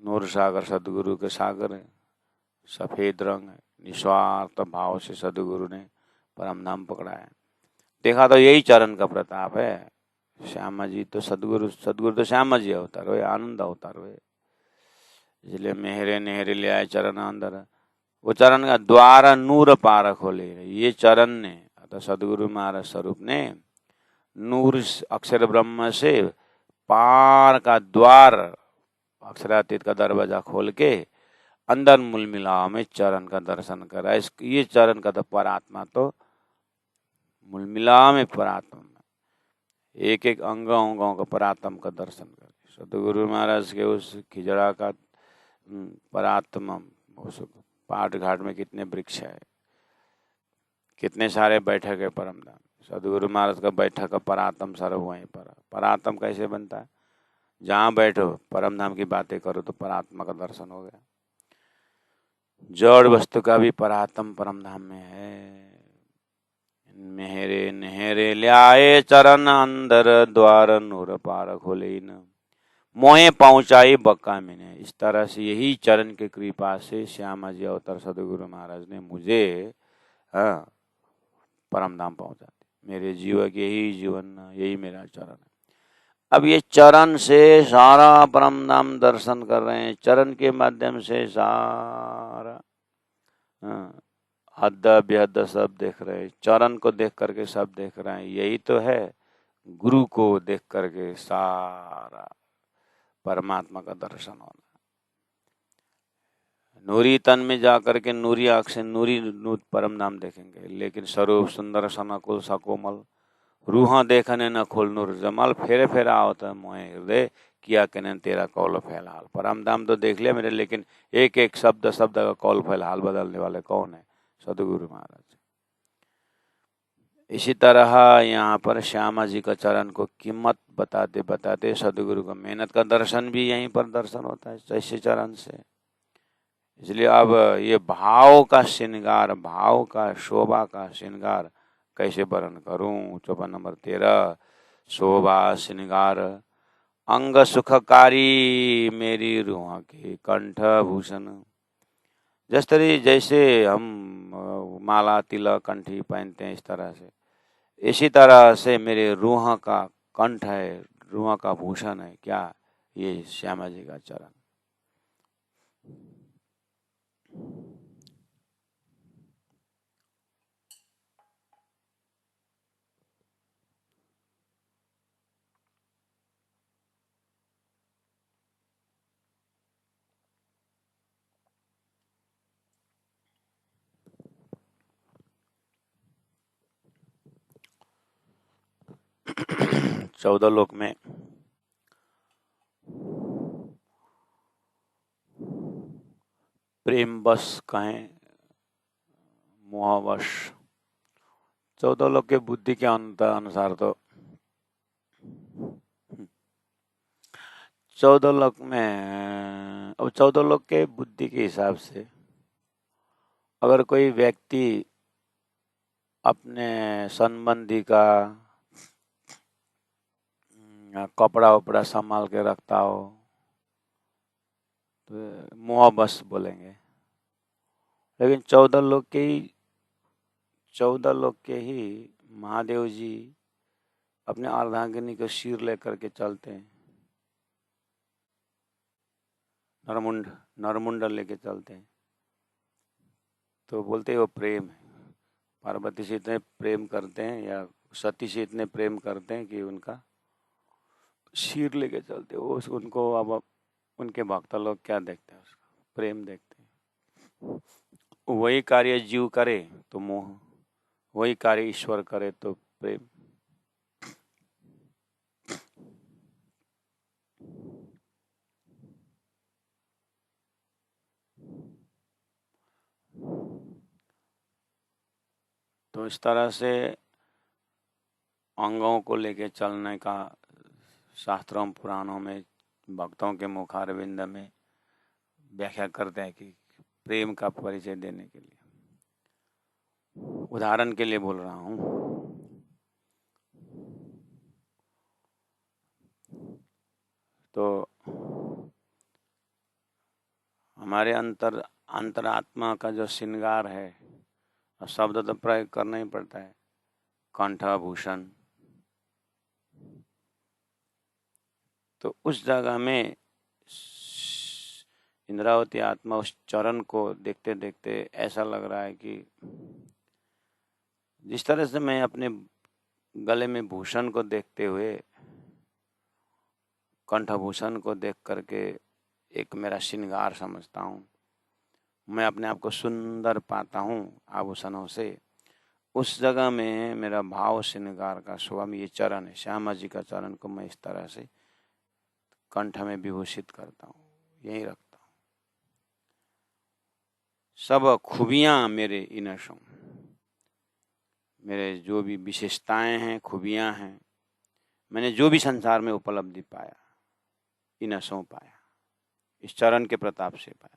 नूर सागर सदगुरु के सागर है, सफेद रंग है, निस्वार्थ भाव से सदगुरु ने परम धाम पकड़ा है। देखा तो यही चरण का प्रताप है। श्यामा जी तो सदगुरु तो श्यामा जी अवतार हुए, आनंद अवतार हुए। इसलिए मेहरे नेहरे ले आए चरण अंदर। वो चरण का द्वार नूर पार खोले, ये चरण ने, अतः सदगुरु महाराज स्वरूप ने नूर अक्षर ब्रह्म से पार का द्वार, अक्षरातीत का दरवाजा खोल के अंदर मूल मिलाव में चरण का दर्शन करा। ये चरण का तो परात्मा, तो मूल मिलाव में परात्मा, एक एक अंगों का परात्म का दर्शन करे। सदगुरु महाराज के उस खिजड़ा का परात्मा, उस पाट घाट में कितने वृक्ष है, कितने सारे बैठक है परम धाम। सदगुरु महाराज का बैठक का परात्म सर्व वहीं पर। परात्म कैसे बनता है? जहाँ बैठो परम धाम की बातें करो तो परात्मा का दर्शन हो गया। जड़ वस्तु का भी परात्म परम धाम में है। मेहरे नेहरे ल्याए चरण अंदर, द्वार नूर पार खोले न, मोहे पहुंचाई बक्का मैंने। इस तरह से यही चरण की कृपा से श्यामा जी अवतार सदगुरु महाराज ने मुझे परम धाम पहुंचा दिया। मेरे जीवन के यही जीवन, यही मेरा चरण है। अब ये चरण से सारा परम धाम दर्शन कर रहे हैं, चरण के माध्यम से सारा हद बेहद सब देख रहे हैं, चरण को देख करके सब देख रहे हैं। यही तो है गुरु को देख करके सारा परमात्मा का दर्शन होना। नूरी तन में जाकर के नूरी आँख से नूरी नूत परम नाम देखेंगे, लेकिन स्वरूप सुंदर सनकुल सकोमल, रूहा देखने न खोल नूर जमाल, फेरे फेरा आवत मोहे हृदय, किया कने तेरा कौल फैलहाल। परम धाम तो देख लिया मेरे, लेकिन एक एक शब्द का कौल फैलहाल बदलने वाले कौन है? सदगुरु महाराज। इसी तरह यहाँ पर श्यामा जी का चरण को कीमत बताते बताते सदगुरु का मेहनत का दर्शन भी यहीं पर दर्शन होता है ऐसे चरण से। इसलिए अब ये भाव का श्रृंगार, भाव का शोभा का श्रृंगार कैसे वर्णन करूं। चौपाई नंबर 13, शोभा श्रृंगार अंग सुखकारी मेरी रूह के कंठ भूषण। जैसे हम माला तिलक कंठी पहनते हैं, इस तरह से, इसी तरह से मेरे रूह का कंठ है, रूह का भूषण है क्या, ये श्यामा जी का चरण। 14 लोक में प्रेम बस कहें, मोहवश, 14 लोक के बुद्धि के अनुसार तो 14 लोक में, अब 14 लोक के बुद्धि के हिसाब से अगर कोई व्यक्ति अपने संबंधी का कपड़ा वपड़ा संभाल के रखता हो तो मोहबस बोलेंगे। लेकिन 14 लोक के ही महादेव जी अपने अर्धांगिनी को सिर लेकर के चलते हैं, नरमुंड लेके चलते हैं, तो बोलते हैं वो प्रेम है। पार्वती से इतने प्रेम करते हैं या सती से इतने प्रेम करते हैं कि उनका सिर लेके चलते हैं। वो उनको अब उनके भक्त लोग क्या देखते हैं, उसका प्रेम देखते हैं। वही कार्य जीव करे तो मोह, वही कार्य ईश्वर करे तो प्रेम। तो इस तरह से अंगों को लेके चलने का शास्त्रों पुराणों में भक्तों के मुखारविंद में व्याख्या करते हैं कि प्रेम का परिचय देने के लिए। उदाहरण के लिए बोल रहा हूं, तो हमारे अंतरात्मा का जो श्रृंगार है, शब्द तो प्रयोग करना ही पड़ता है, कंठभूषण। तो उस जगह में इंद्रावती आत्मा उस चरण को देखते देखते ऐसा लग रहा है कि जिस तरह से मैं अपने गले में भूषण को देखते हुए, कंठभूषण को देख करके एक मेरा श्रृंगार समझता हूँ, मैं अपने आप को सुंदर पाता हूँ आभूषणों से, उस जगह में मेरा भाव श्रृंगार का स्वामी ये चरण है, श्यामा जी का चरण को मैं इस तरह से कंठ में विभूषित करता हूँ, यही रखता हूँ। सब खूबियां मेरे इनसों, मेरे जो भी विशेषताएं हैं, खूबियां हैं, मैंने जो भी संसार में उपलब्धि पाया, इनसों पाया, इस चरण के प्रताप से पाया।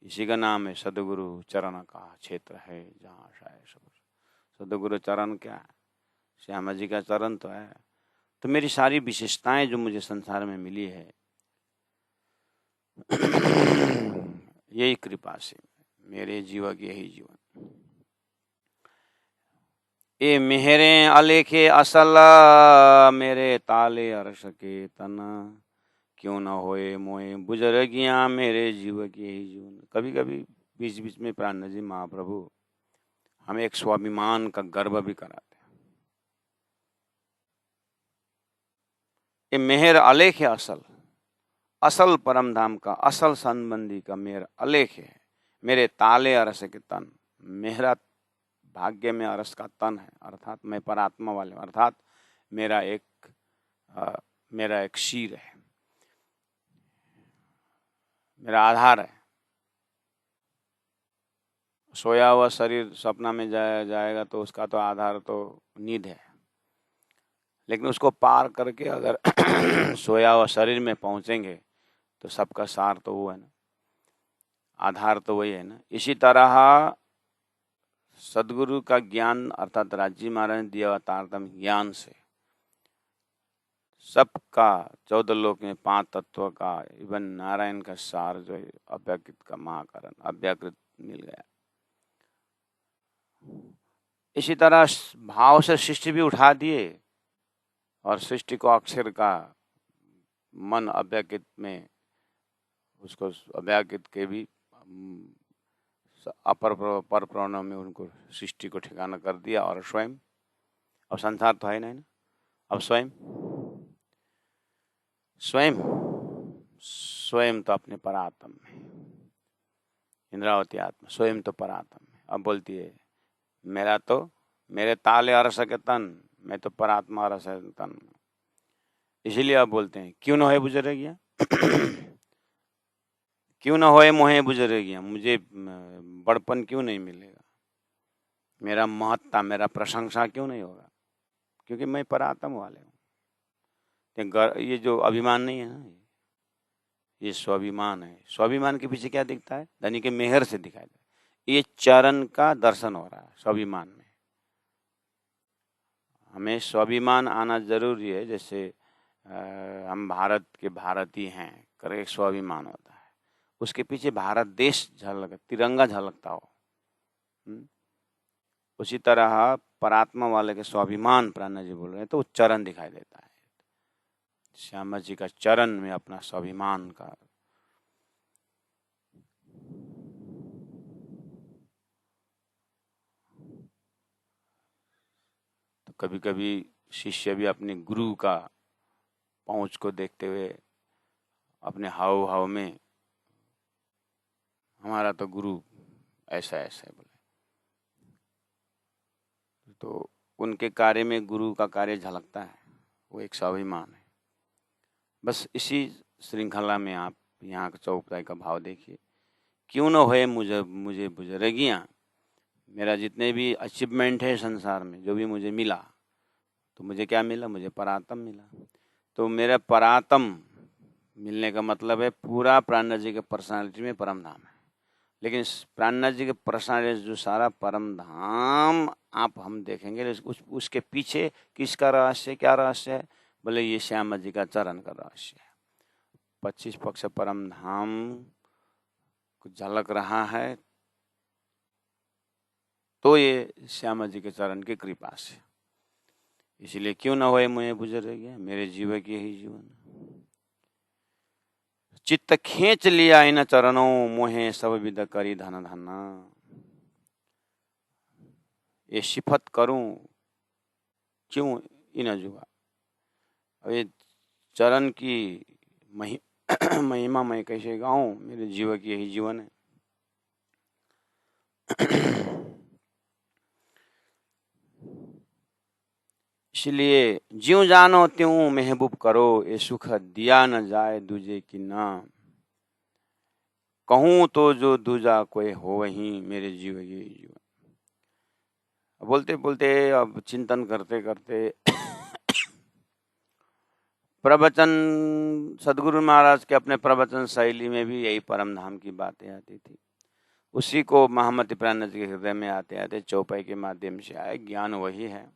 इसी का नाम है सदगुरु चरण का क्षेत्र है जहाँ शायद सदगुरु चरण क्या है, श्यामा जी का चरण तो है। तो मेरी सारी विशेषताएं जो मुझे संसार में मिली है यही कृपा से, मेरे जीवन यही जीवन। ए मेहरे अलेखे असल मेरे ताले अर्श के तना, क्यों न होए मोए बुजुर्गियां मेरे जीव की यही जीवन। कभी कभी बीच बीच में प्राण जी महाप्रभु हमें एक स्वाभिमान का गर्व भी कराते हैं। ये मेहर अलेख है, असल असल परम धाम का असल संबंधी का मेहर अलेख है। मेरे ताले अरस के तन, मेरा भाग्य में अरस का तन है, अर्थात मैं परात्मा वाले, अर्थात मेरा एक शीर है, मेरा आधार है। सोया हुआ शरीर सपना में जाएगा तो उसका तो आधार तो नींद है, लेकिन उसको पार करके अगर सोया हुआ शरीर में पहुंचेंगे तो सबका सार तो वो है ना, आधार तो वही है ना। इसी तरह सदगुरु का ज्ञान अर्थात राजी महाराज ने दिया हुआ तारतम्य ज्ञान से सबका 14 लोक में 5 तत्वों का इवन नारायण का सार जो है अव्याकृत का महाकारण अव्याकृत मिल गया। इसी तरह भाव से सृष्टि भी उठा दिए और सृष्टि को अक्षर का मन अव्याकृत में उसको अव्याकृत के भी अपर पर प्रणव में उनको सृष्टि को ठिकाना कर दिया। और स्वयं अब संसार तो है नहीं ना, अब स्वयं स्वयं स्वयं तो अपने परात्म में इंद्रावती आत्मा स्वयं तो परात्म में अब बोलती है मेरे ताले अरस के तन, मैं तो परात्मा अरस तन। इसीलिए आप बोलते हैं क्यों न होए बुजुर्गियाँ क्यों न होए मोहे बुजुर्गियाँ, मुझे बड़पन क्यों नहीं मिलेगा, मेरा महत्ता मेरा प्रशंसा क्यों नहीं होगा, क्योंकि मैं परात्म वाले हूँ। ये जो अभिमान नहीं है ना, ये स्वाभिमान है। स्वाभिमान के पीछे क्या दिखता है, धनी के मेहर से दिखाई दे, ये चरण का दर्शन हो रहा है स्वाभिमान में। हमें स्वाभिमान आना जरूरी है। जैसे हम भारत के भारतीय हैं करे स्वाभिमान होता है, उसके पीछे भारत देश झलक तिरंगा झलकता हो। उसी तरह परात्मा वाले के स्वाभिमान प्राणा जी बोल रहे हैं तो चरण दिखाई देता है। श्यामा जी का चरण में अपना स्वाभिमान का तो कभी कभी शिष्य भी अपने गुरु का पहुंच को देखते हुए अपने हाव भाव में हमारा तो गुरु ऐसा ऐसा बोले, तो उनके कार्य में गुरु का कार्य झलकता है, वो एक स्वाभिमान है। बस इसी श्रृंखला में आप यहाँ का चौपाई का भाव देखिए, क्यों न होए मुझे बुजुर्गियाँ, मेरा जितने भी अचीवमेंट है संसार में जो भी मुझे मिला, तो मुझे क्या मिला, मुझे परात्म मिला। तो मेरा परात्म मिलने का मतलब है पूरा प्राणनाथ जी के पर्सनालिटी में परम धाम है। लेकिन प्राणनाथ जी के पर्सनालिटी जो सारा परम धाम आप हम देखेंगे उसके पीछे किसका रहस्य, क्या रहस्य है, बोले ये श्यामा जी का चरण का रहस्य है। 25 पक्ष परम धाम को झलक रहा है तो ये श्यामा जी के चरण की कृपा से। इसलिए क्यों न होए मुझे बुजुर्गियाँ, मेरे जीव की यही जीवन। चित्त खींच लिया इन चरणों मोहे सब विद करी धन धना, ये सिफत करूं क्यों इन जुआ। अब ये चरण की महिमा मैं कैसे गाऊं, मेरे जीव की यही जीवन है। इसलिए ज्यों जानो त्यों महबूब करो, ये सुख दिया न जाए दूजे की नाम। कहूँ तो जो दूजा कोई हो वही, मेरे जीव यही जीवन। बोलते बोलते अब चिंतन करते करते प्रवचन सदगुरु महाराज के अपने प्रवचन शैली में भी यही परम धाम की बातें आती थी। उसी को महामति प्राणनाथ के हृदय में आते आते चौपाई के माध्यम से आए। ज्ञान वही है।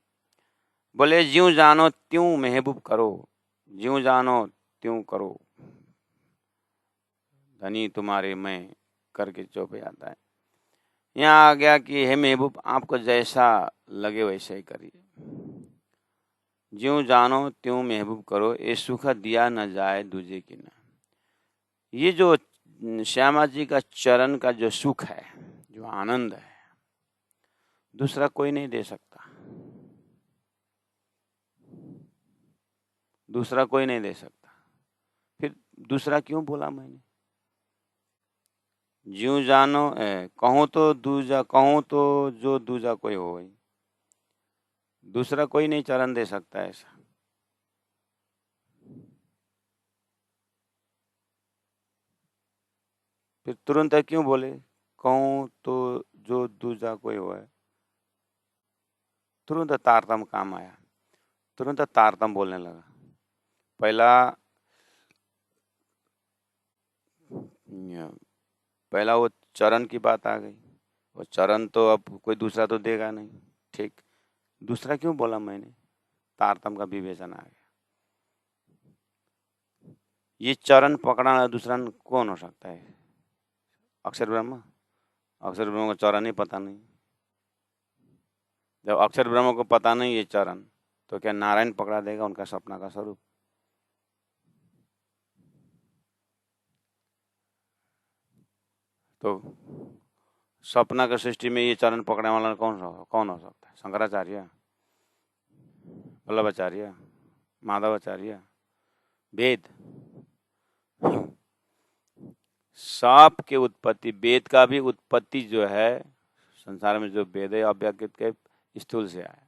बोले ज्यों जानो त्यों महबूब करो, ज्यों जानो त्यों करो, धनी तुम्हारे मैं करके चौपाई आता है। यहाँ आ गया कि हे महबूब आपको जैसा लगे वैसा ही करिए, ज्यों जानो त्यों महबूब करो, ये सुख दिया न जाए दूजे की ना। ये जो श्यामा जी का चरण का जो सुख है, जो आनंद है, दूसरा कोई नहीं दे सकता, दूसरा कोई नहीं दे सकता। फिर दूसरा क्यों बोला मैंने, ज्यों जानो कहूँ तो दूजा, कहूँ तो जो दूजा कोई हो वही, दूसरा कोई नहीं चरण दे सकता ऐसा। फिर तुरंत क्यों बोले, कहूँ तो जो दूजा कोई हो है, तुरंत तारतम काम आया, तुरंत तारतम बोलने लगा। पहला वो चरण की बात आ गई, वो चरण तो अब कोई दूसरा तो देगा नहीं, ठीक। दूसरा क्यों बोला मैंने, तारतम का विवेचन आ गया। ये चरण पकड़ना दूसरा कौन हो सकता है? अक्षर ब्रह्म। अक्षर ब्रह्म को चरण ही पता नहीं। जब अक्षर ब्रह्म को पता नहीं ये चरण, तो क्या नारायण पकड़ा देगा उनका सपना का स्वरूप? तो सपना का सृष्टि में ये चरण पकड़ने वाला कौन हो सकता है? शंकराचार्य, वल्लभाचार्य, माधवाचार्य, वेद। सांप के उत्पत्ति, वेद का भी उत्पत्ति जो है संसार में, जो वेद है अव्यक्त के स्थूल से आया।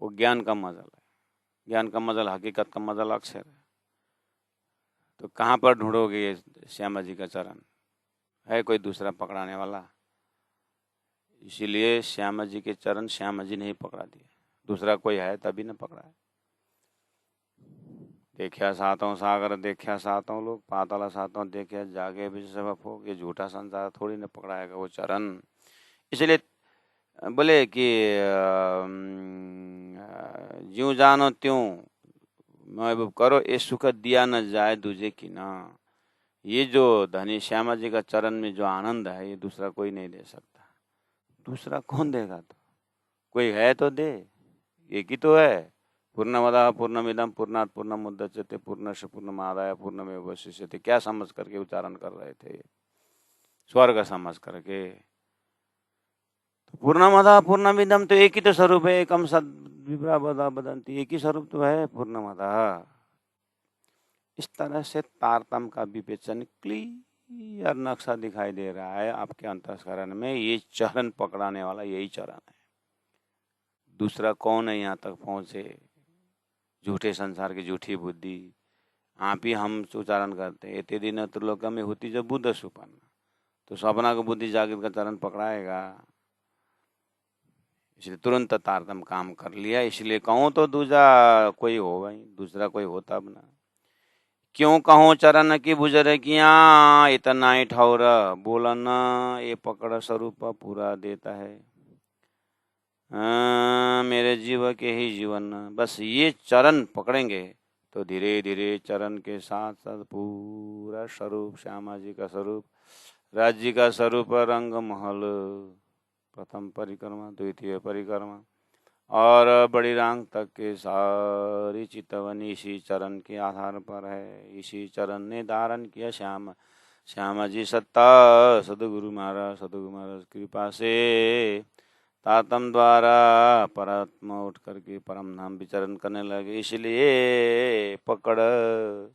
वो ज्ञान का मजल है, ज्ञान का मजल, हकीकत का मजल अक्षर है। तो कहाँ पर ढूंढोगे ये श्यामा जी का चरण? है कोई दूसरा पकड़ाने वाला? इसीलिए श्यामा जी के चरण श्यामा जी ने ही पकड़ा दिए, दूसरा कोई है तभी न पकड़ा है। देखिया सातों सागर, देखिया सातों लोग, पाताला सातों देखिया, जागे भी सब हो। ये झूठा संसार थोड़ी न पकड़ाएगा वो चरण। इसलिए बोले कि ज्यों जानो त्यों महबूब करो, ये सुख दिया न जाए दूजे की ना। ये जो धनी श्यामा जी का चरण में जो आनंद है, ये दूसरा कोई नहीं दे सकता। दूसरा कौन देगा? तो कोई है तो दे, एक ही तो है। पूर्णमदः पूर्णमिदं पूर्णात् पूर्णमुदच्यते पूर्णस्य पूर्णमादाय पूर्णमेवावशिष्यते। क्या समझ करके उच्चारण कर रहे थे? स्वर्ग समझ करके। तो पूर्णमदः पूर्णमिदं तो एक ही तो स्वरूप है, एकम सद विप्रा वदन्ति, एक ही स्वरूप तो है पूर्णमदः। इस तरह से तारतम का विवेचन क्लियर नक्शा दिखाई दे रहा है आपके अंतःकरण में। ये चरण पकड़ाने वाला यही चरण है, दूसरा कौन है यहाँ तक पहुंचे? झूठे संसार की झूठी बुद्धि। आप ही हम उच्चारण करते हैं, एते दिन त्रिलोक में होती जब बुद्ध सुपन्न, तो सपना को बुद्धि जागृत का चरण पकड़ाएगा। इसलिए तुरंत तारतम काम कर लिया। इसलिए कहूँ तो दूजा कोई हो भाई, दूसरा कोई हो तब ना। क्यों कहूँ चरण की बुजुर्गियाँ, इतना ही ठौर बोलन, ये पकड़ स्वरूप पूरा देता है। मेरे जीव के ही जीवन, बस ये चरण पकड़ेंगे तो धीरे धीरे चरण के साथ साथ पूरा स्वरूप, श्यामा जी का स्वरूप, राज्य का स्वरूप, रंग महल, प्रथम परिक्रमा, द्वितीय परिक्रमा और बड़ी रांग तक के सारी चितवनी इसी चरण के आधार पर है। इसी चरण ने धारण किया श्यामा जी सत्ता। सदगुरु महाराज कृपा से तातम द्वारा परात्मा उठ करके परम धाम विचरण करने लगे। इसलिए पकड़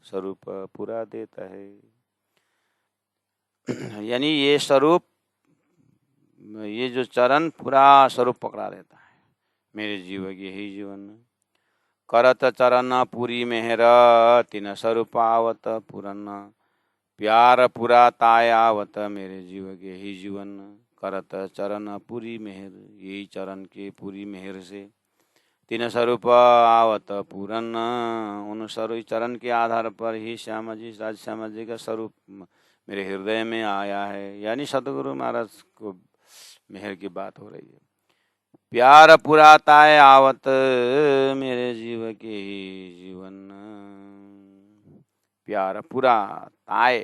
स्वरूप पूरा देता है। यानी ये स्वरूप, ये जो चरण पूरा स्वरूप पकड़ा देता है। मेरे जीव की यही जीवन, करत चरण पूरी मेहर, तीन स्वरूप आवत पूरन, प्यार पूरा ताय आवत मेरे जीव के यही जीवन। करत चरण पूरी मेहर, यही चरण के पूरी मेहर से तीन स्वरूप आवत पूरन, उन स्वरूप चरण के आधार पर ही श्यामा जी, राज श्यामा जी का स्वरूप मेरे हृदय में आया है। यानी सदगुरु महाराज को मेहर की बात हो रही है। प्यार पुराता है आवत मेरे जीव के ही जीवन, प्यार पूरा ताय,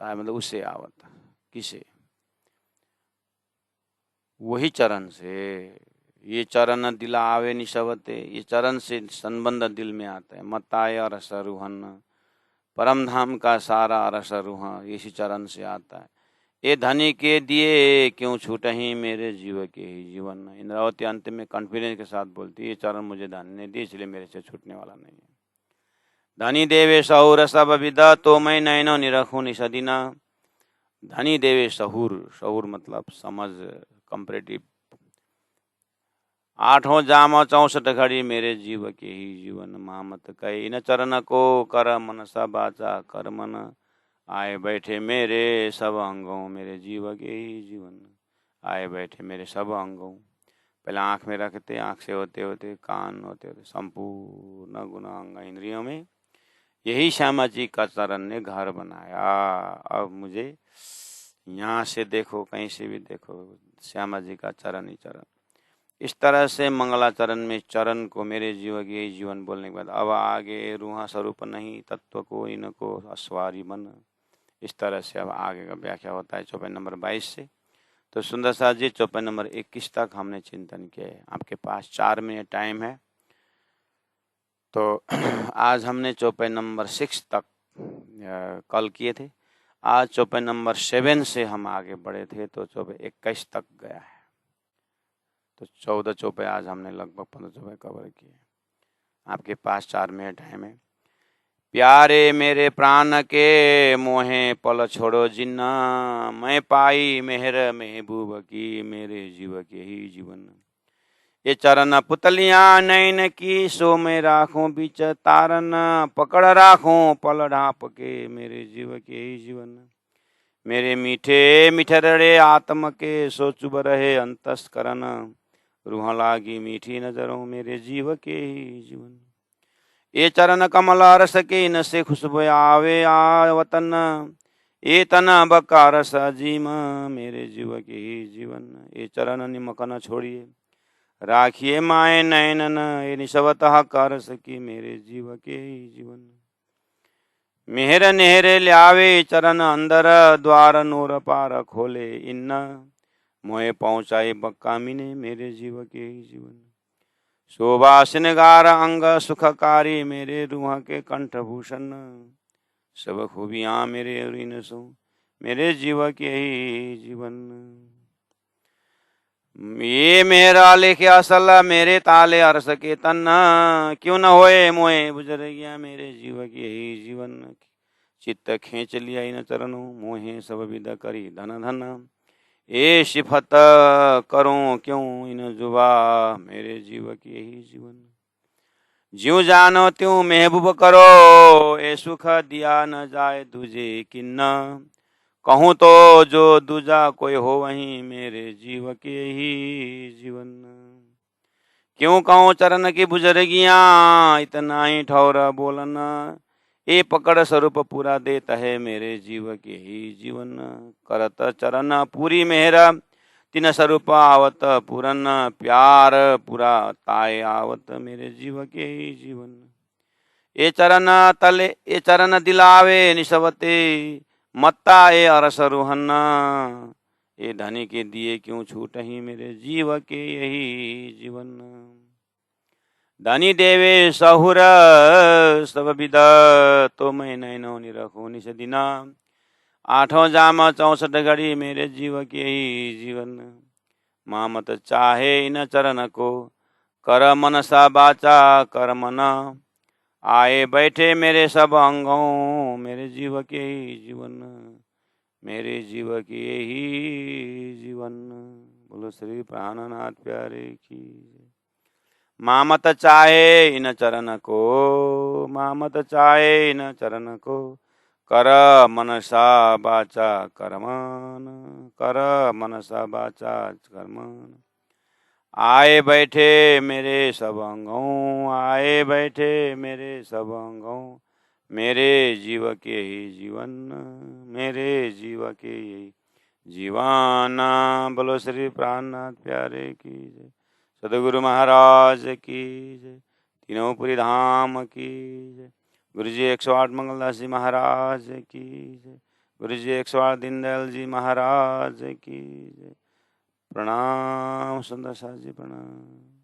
ताय मतलब उससे आवत, किसे? वही चरण से। ये चरण दिला आवे निशवते, ये चरण से संबंध दिल में आता है। मताय रस रूहन, परम धाम का सारा रस रूह इसी चरण से आता है। ये धनी के दिए क्यों छूटही मेरे जीव के ही जीवन। इंद्रावती अंत में कॉन्फिडेंस के साथ बोलती है, ये चरण मुझे धनी ने दिए इसलिए मेरे से छूटने वाला नहीं है। धनी देवे सहूर सब विदा, तो मैं नैनो निरखूं निषदिना। धनी देवे सहूर, सहूर मतलब समझ, कंपैरेटिव। आठों जाम 64 घड़ी मेरे जीव के ही जीवन, मामत कई इन चरण को कर मन सा बाचा कर मन। आए बैठे मेरे सब अंगों मेरे जीव के ही जीवन। आए बैठे मेरे सब अंगों, पहले आँख में रखते, आँख से होते होते कान, होते होते संपूर्ण गुणांग इंद्रियों में यही श्यामा जी का चरण ने घर बनाया। अब मुझे यहाँ से देखो, कहीं से भी देखो, श्यामा जी का चरण ही चरण। इस तरह से मंगलाचरण में चरण को मेरे जीव के यही जीवन बोलने के बाद अब आगे रूहा स्वरूप नहीं तत्व को इनको अस्वारी मन, इस तरह से अब आगे का व्याख्या होता है चौपाई नंबर 22 से। तो सुंदर साथ जी चौपाई नंबर 21 तक हमने चिंतन किया है। आपके पास 4 मिनट टाइम है, तो आज हमने चौपाई नंबर 6 तक कल किए थे। आज चौपाई नंबर 7 से हम आगे बढ़े थे, तो चौपाई 21 तक गया है। तो 14 चौपाई आज हमने लगभग 15 चौपाई कवर किए। आपके पास 4 मिनट टाइम है। प्यारे मेरे प्राण के मोहे पल छोड़ो जिन्ना, मैं पाई मेहर महबूब की मेरे जीव के ही जीवन। ये चरण पुतलियां नैन की सो मैं राखूं बीच तारन, पकड़ राखूं पल ढाप के मेरे जीव के ही जीवन। मेरे मीठे मिठरड़े आत्म के सो चुभ रहे अंतस्करण, रूह लागी मीठी नजरों मेरे जीव के ही जीवन। ये चरण कमल रस के नशे खुशबू आवे आवतन, ये तना बका रस अजीम मेरे जीव के ही जीवन। ये चरण निमक न छोड़िए राखिए माए नयनन, ये निशवत कर सकी मेरे जीव के ही जीवन। मेहर नेहरे ल्यावे चरण अंदर, द्वार नूर पार खोले इन्न, मोहे पहुँचाए बक्का मिने मेरे जीव के ही जीवन। शोभा श्रृंगार अंग सुखकारी मेरे रूह के कंठभूषण, सब खूबियां मेरे ऋण सो मेरे जीव के ही जीवन। ये मेरा लेखे असल मेरे ताले अरस के तन, क्यों न होए मोए गुजर गया मेरे जीव के ही जीवन। चित्त खींच लिया इन चरणों मोहे सब विद करी धन धन, ए सिफत करूं क्यों इन जुबा मेरे जीव के ही जीवन। ज्यों जानो त्यों महबूब करो, ए सुख दिया न जाए तुझे किन्ना, कहूँ तो जो दूजा कोई हो वहीं मेरे जीव के ही जीवन। क्यों कहूँ चरण की बुजुर्गियां इतना ही ठौर बोलना, ए पकड़ स्वरूप पूरा देता है मेरे जीव के ही जीवन। करत चरण पूरी मेहरा तीन स्वरूप आवत पूरन, प्यार पूरा ताए आवत मेरे जीव के ही जीवन। ए चरण तले ए चरण दिलावे निसवते मत्ता ए अरस रुहन्ना, ए धनी के दिए क्यों छूट ही मेरे जीव के यही जीवन। धनी देवे सहुर सब विद, तो मैं नैनो निरखो निस दिना, आठों जाम 64 घड़ी मेरे जीव के ही जीवन। मामत चाहे इन चरण को, कर मन सा बाचा कर मन, आए बैठे मेरे सब अंगों मेरे जीव के ही जीवन। मेरे जीव के ही जीवन। बोलो श्री प्राणनाथ प्यारे की। मामत चाहे इन चरण को, मामत चाहे इन चरण को, कर मनसा बाचा कर्मन, कर मनसा बाचा कर्मन। आए बैठे मेरे सब अंगों, आए बैठे मेरे सब अंगों मेरे जीव के ही जीवन, मेरे जीव के ही जीवन। बोलो श्री प्राणनाथ प्यारे की जय। सदगुरु महाराज की जय। तीनों धाम की जय। गुरु जी 108 मंगलदास जी महाराज की जय। गुरु जी 108 दीनदयाल जी महाराज की जय। प्रणाम सुंदर साथ जी, प्रणाम।